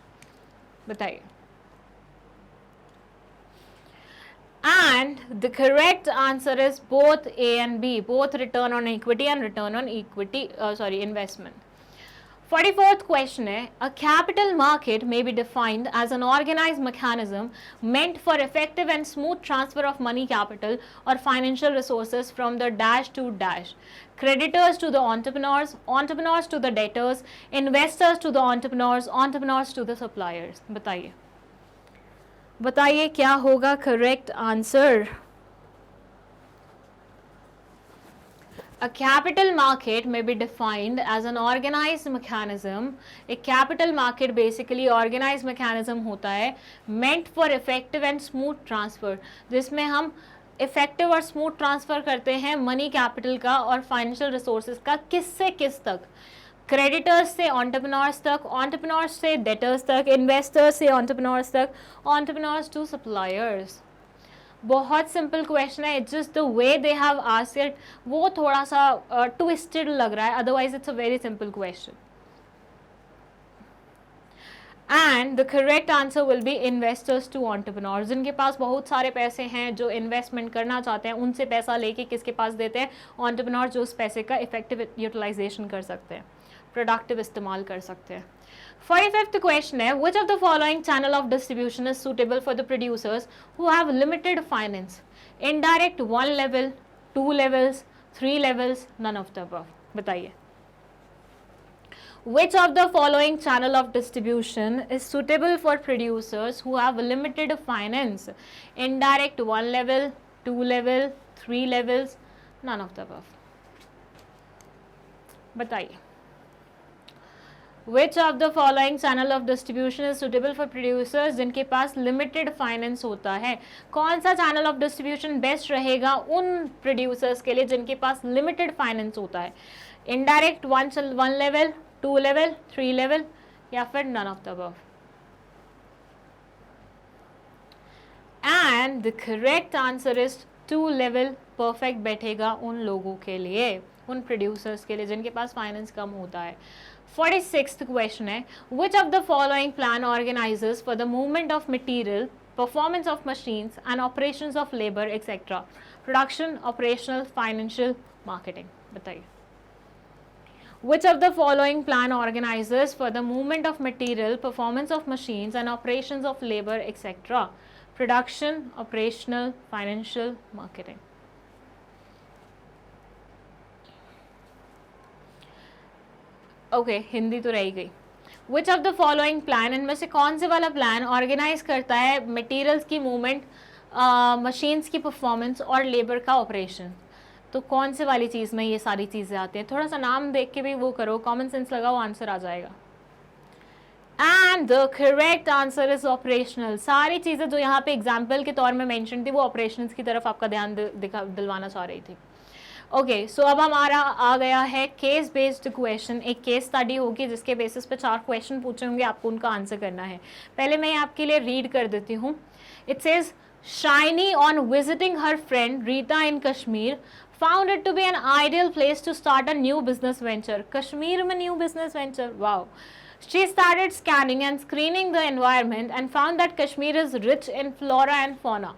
बताइए. And the correct answer is both A and B, both return on equity and return on equity, investment. 44th question है, a capital market may be defined as an organized mechanism meant for effective and smooth transfer of money capital or financial resources from the dash to dash. Creditors to the entrepreneurs, entrepreneurs to the debtors, investors to the entrepreneurs, entrepreneurs to the suppliers. बताइए बताइए क्या होगा correct answer? A capital market may be defined as an organized mechanism. A capital market basically organized mechanism होता है meant for effective and smooth transfer, जिसमें हम effective और smooth transfer करते हैं मनी कैपिटल का और फाइनेंशियल रिसोर्सेज का किससे किस तक, क्रेडिटर्स से एंटरप्रेन्योर्स तक, एंटरप्रेन्योर्स से डेटर्स तक, इन्वेस्टर्स से एंटरप्रेन्योर्स तक, एंटरप्रेन्योर्स टू सप्लायर्स. बहुत सिंपल क्वेश्चन है. It's just the way they have asked it, वो थोड़ा सा ट्विस्टेड लग रहा है, otherwise it's a very simple question. And the correct answer will be investors to entrepreneurs. जिनके पास बहुत सारे पैसे हैं, जो इन्वेस्टमेंट करना चाहते हैं, उनसे पैसा लेके किसके पास देते हैं, एंटरप्रेन्योर, जो उस पैसे का इफेक्टिव यूटिलाइजेशन कर सकते हैं, प्रोडक्टिव इस्तेमाल कर सकते हैं. 45th question है, which of the following channel of distribution is suitable for the producers who have limited finance? Indirect 1 level, 2 levels, 3 levels, none of the above. बताइए. Which of the following channel of distribution is suitable for producers who have limited finance? Indirect 1 level, 2 level, 3 levels, none of the above. बताइए. Which of the following channel of distribution is suitable for producers जिनके पास limited finance होता है? कौन सा channel of distribution best रहेगा उन producers के लिए जिनके पास limited finance होता है? Indirect 1 level, 2 level, 3 level या फिर none of the above? And the correct answer is 2 level perfect बैठेगा उन लोगों के लिए, उन producers के लिए जिनके पास finance कम होता है. 46th question है, which of the following plan organizes for the movement of material, performance of machines and operations of labor etc. Production, operational, financial, marketing. बताइए. Which of the following plan organizes for the movement of material, performance of machines and operations of labor etc. Production, operational, financial, marketing. Okay, Hindi तो रह गई. विच of the following plan, इनमें से कौन से वाला plan organise करता है मटेरियल्स की मूवमेंट, मशीन्स की परफॉर्मेंस और लेबर का ऑपरेशन? तो कौन से वाली चीज़ में ये सारी चीज़ें आती हैं? थोड़ा सा नाम देख के भी वो करो, कॉमन सेंस लगाओ, आंसर आ जाएगा. And the correct answer is operational. सारी चीज़ें जो यहाँ पे एग्जाम्पल के तौर में मेंशन थी वो ऑपरेशंस की तरफ आपका ध्यान दिलवाना चाह रही थी. ओके, सो अब हमारा आ गया है केस बेस्ड क्वेश्चन. एक केस स्टडी होगी जिसके बेसिस पे 4 क्वेश्चन पूछे होंगे, आपको उनका आंसर करना है. पहले मैं आपके लिए रीड कर देती हूँ. It says, shiny on visiting her friend Rita in Kashmir found it to be an ideal place to start a new business venture. Kashmir में new business venture, wow. She started scanning and screening the environment and found that Kashmir is rich in flora and fauna,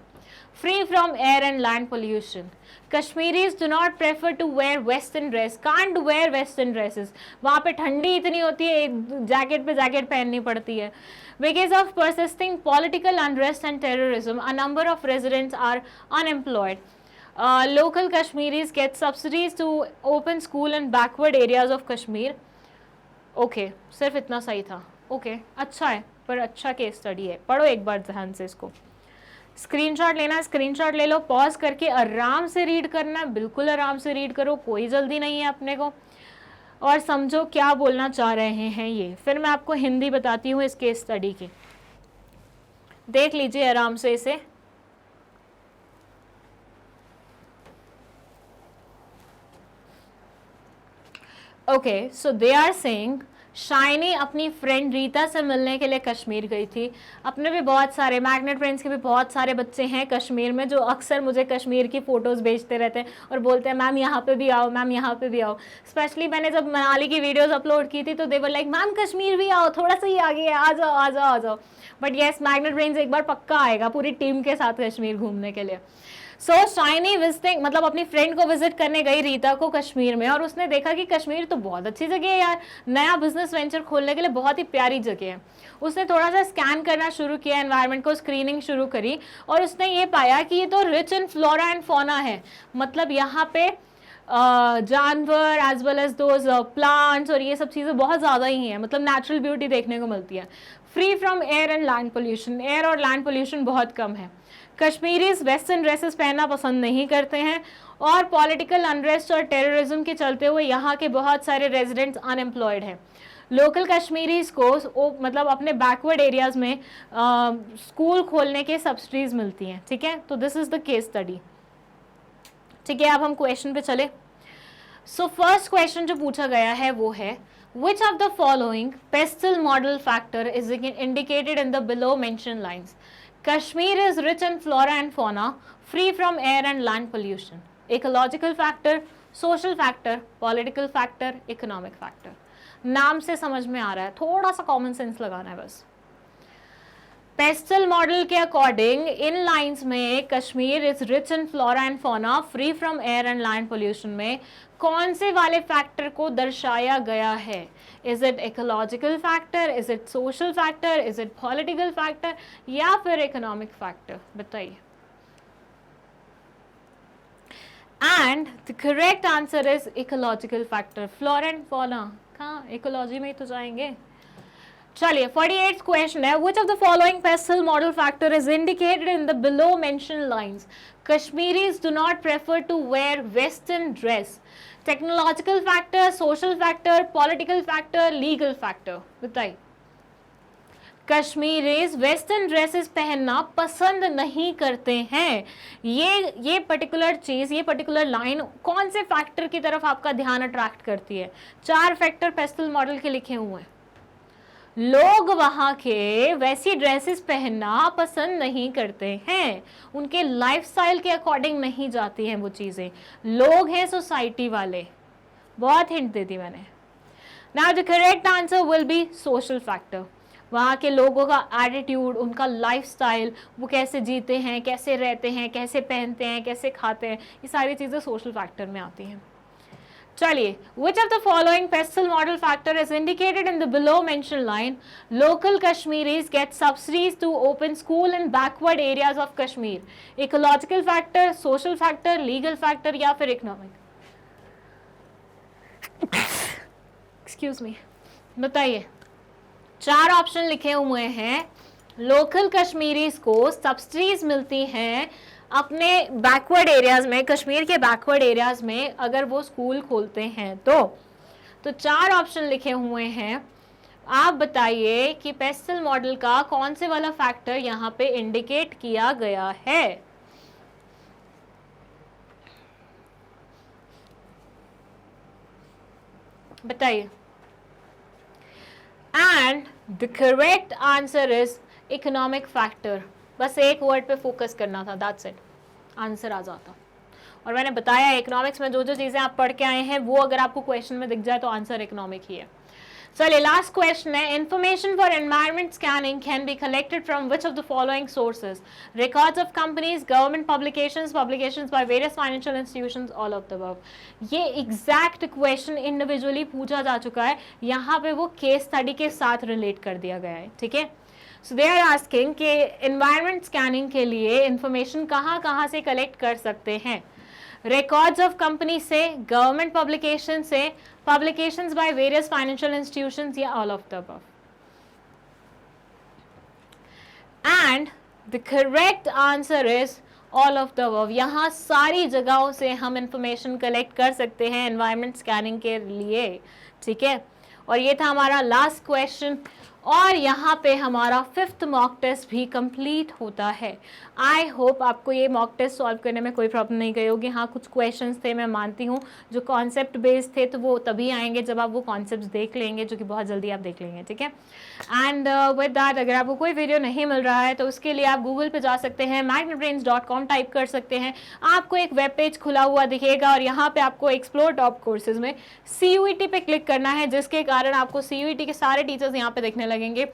free from air and land pollution. Kashmiris do not prefer to wear western dress, can't wear western dresses. वहाँ पे ठंडी इतनी होती है, jacket पे jacket पहननी पड़ती है. Because of persisting political unrest and terrorism, a number of residents are unemployed. Local Kashmiris get subsidies to open school in backward areas of Kashmir. Okay, सिर्फ इतना सही था. ओके, अच्छा है, पर अच्छा केस स्टडी है. पढ़ो एक बार ध्यान से इसको. स्क्रीनशॉट लेना है, स्क्रीनशॉट ले लो, पॉज करके आराम से रीड करना है, बिल्कुल आराम से रीड करो, कोई जल्दी नहीं है अपने को, और समझो क्या बोलना चाह रहे हैं ये. फिर मैं आपको हिंदी बताती हूँ इस केस स्टडी की. देख लीजिए आराम से इसे. Okay, so they are saying, Shiny अपनी फ्रेंड रीता से मिलने के लिए कश्मीर गई थी. अपने भी बहुत सारे मैग्नेट फ्रेंड्स के भी बहुत सारे बच्चे हैं कश्मीर में जो अक्सर मुझे कश्मीर की फ़ोटोज़ भेजते रहते हैं और बोलते हैं मैम यहाँ पे भी आओ, मैम यहाँ पे भी आओ. स्पेशली मैंने जब मनाली की वीडियोस अपलोड की थी तो दे वर लाइक मैम कश्मीर भी आओ, थोड़ा सा ही आगे है, आ जाओ आ जाओ आ जाओ. बट येस, मैग्नेट फ्रेंड्स एक बार पक्का आएगा पूरी टीम के साथ कश्मीर घूमने के लिए. सो शाइनी विजिटिंग, मतलब अपनी फ्रेंड को विजिट करने गई रीता को कश्मीर में, और उसने देखा कि कश्मीर तो बहुत अच्छी जगह है यार, नया बिजनेस वेंचर खोलने के लिए बहुत ही प्यारी जगह है। उसने थोड़ा सा स्कैन करना शुरू किया, एनवायरनमेंट को स्क्रीनिंग शुरू करी, और उसने ये पाया कि ये तो rich in flora and fauna है, मतलब यहाँ पे जानवर as well as those plants और ये सब चीज़ें बहुत ज़्यादा ही हैं, मतलब नेचुरल ब्यूटी देखने को मिलती है। Free from air and land pollution, air और लैंड पोल्यूशन बहुत कम है। कश्मीरीज वेस्टर्न ड्रेसेस पहनना पसंद नहीं करते हैं, और पॉलिटिकल अनरेस्ट और टेररिज्म के चलते हुए यहाँ के बहुत सारे रेजिडेंट्स अनएम्प्लॉयड हैं। लोकल कश्मीरीज को मतलब अपने बैकवर्ड एरियाज में स्कूल खोलने के सब्सिडीज मिलती हैं, ठीक है। तो this is the case study, ठीक है। अब हम क्वेश्चन पे चले। सो फर्स्ट क्वेश्चन जो पूछा गया है वो है, which of the following pestle model factor is indicated in the below mentioned lines? Kashmir is rich in flora and fauna, free from air and land pollution. Ecological factor, social factor, political factor, economic factor. नाम से समझ में आ रहा है, थोड़ा सा common sense लगाना है बस। पेस्टल मॉडल के अकॉर्डिंग इन लाइंस में Kashmir is rich in flora and fauna, free from air and land pollution में कौन से वाले फैक्टर को दर्शाया गया है? Is it ecological factor, is it social factor, is it political factor, या फिर इकोनॉमिक फैक्टर? बताइए। And the correct answer is ecological factor. Flora and fauna कहाँ, इकोलॉजी में ही तो जाएंगे। चलिए 48th क्वेश्चन है, which of the following pestle model factor is indicated in the below mentioned lines? Kashmiris do not prefer to wear western dress. Technological factor, social factor, political factor, legal factor. बताइए। Kashmiris western dresses पहनना पसंद नहीं करते हैं। ये particular चीज, ये particular line कौन से फैक्टर की तरफ आपका ध्यान अट्रैक्ट करती है? 4 फैक्टर पेस्टल मॉडल के लिखे हुए हैं। लोग वहाँ के वैसी ड्रेसेस पहनना पसंद नहीं करते हैं, उनके लाइफस्टाइल के अकॉर्डिंग नहीं जाती हैं वो चीज़ें। लोग हैं सोसाइटी वाले, बहुत हिंट दे दी मैंने। Now the correct answer will B social factor. वहाँ के लोगों का एटीट्यूड, उनका लाइफस्टाइल, वो कैसे जीते हैं, कैसे रहते हैं, कैसे पहनते हैं, कैसे खाते हैं, ये सारी चीज़ें सोशल फैक्टर में आती हैं। चलिए, which of the following pestle model factor is indicated in the below mentioned line? Local Kashmiris get subsidies to open school in backward areas of Kashmir. Ecological factor, social factor, legal factor, या फिर economic? Excuse me. बताइए। 4 option लिखे हुए हैं। Local Kashmiris को subsidies मिलती हैं अपने बैकवर्ड एरियाज में, कश्मीर के बैकवर्ड एरियाज में अगर वो स्कूल खोलते हैं तो 4 ऑप्शन लिखे हुए हैं। आप बताइए कि पेस्टल मॉडल का कौन से वाला फैक्टर यहाँ पे इंडिकेट किया गया है? बताइए। And the correct answer is economic factor. बस एक वर्ड पे फोकस करना था, दैट्स इट, आंसर आ जाता। और मैंने बताया इकोनॉमिक्स में जो जो चीज़ें आप पढ़ के आए हैं वो अगर आपको क्वेश्चन में दिख जाए तो आंसर इकोनॉमिक ही है। चलिए लास्ट क्वेश्चन है, information for environment scanning can be collected from which of the following sources? Records of companies, government publications, publications by various financial institutions, all of the above. ये exact question individually पूछा जा चुका है, यहाँ पे वो case study के साथ रिलेट कर दिया गया है, ठीक है। सो दे आर आस्किंग कि एनवायरमेंट स्कैनिंग के लिए इंफॉर्मेशन कहाँ से कलेक्ट कर सकते हैं? रिकॉर्ड्स ऑफ कंपनी से, गवर्नमेंट पब्लिकेशन से, publications by various financial institutions, या all of the above? And the correct answer is all of the above. यहाँ सारी जगहों से हम इंफॉर्मेशन कलेक्ट कर सकते हैं एनवायरमेंट स्कैनिंग के लिए, ठीक है। और ये था हमारा लास्ट क्वेश्चन, और यहाँ पे हमारा 5th मॉक टेस्ट भी कंप्लीट होता है। आई होप आपको ये मॉक टेस्ट सॉल्व करने में कोई प्रॉब्लम नहीं गई होगी। हाँ, कुछ क्वेश्चंस थे, मैं मानती हूँ, जो कॉन्सेप्ट बेस्ड थे, तो वो तभी आएंगे जब आप वो कॉन्सेप्ट देख लेंगे, जो कि बहुत जल्दी आप देख लेंगे, ठीक है। एंड विद दैट, अगर आपको कोई वीडियो नहीं मिल रहा है तो उसके लिए आप गूगल पे जा सकते हैं, magnetbrains.com टाइप कर सकते हैं, आपको एक वेब पेज खुला हुआ दिखेगा, और यहाँ पे आपको एक्सप्लोर टॉप कोर्सेज में CUET पे क्लिक करना है, जिसके कारण आपको CUET के सारे टीचर्स यहाँ पे देखने लगेंगे।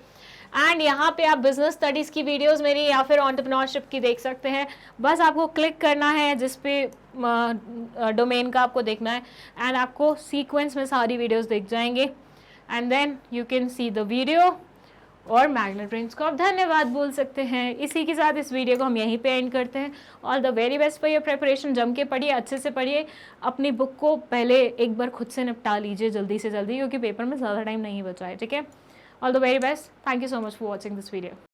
एंड यहाँ पे आप बिजनेस स्टडीज़ की वीडियोस मेरी या फिर एंटरप्रेन्योरशिप की देख सकते हैं। बस आपको क्लिक करना है जिस पे डोमेन का आपको देखना है, एंड आपको सीक्वेंस में सारी वीडियोस दिख जाएंगे, and then you can see the video, और मैग्नेट ब्रेन्स को आप धन्यवाद बोल सकते हैं। इसी के साथ इस वीडियो को हम यहीं पे एंड करते हैं। All the very best for your preparation. जम के पढ़िए, अच्छे से पढ़िए, अपनी बुक को पहले एक बार खुद से निपटा लीजिए जल्दी से जल्दी, क्योंकि पेपर में ज़्यादा टाइम नहीं बचा है, ठीक है। All the very best, thank you so much for watching this video.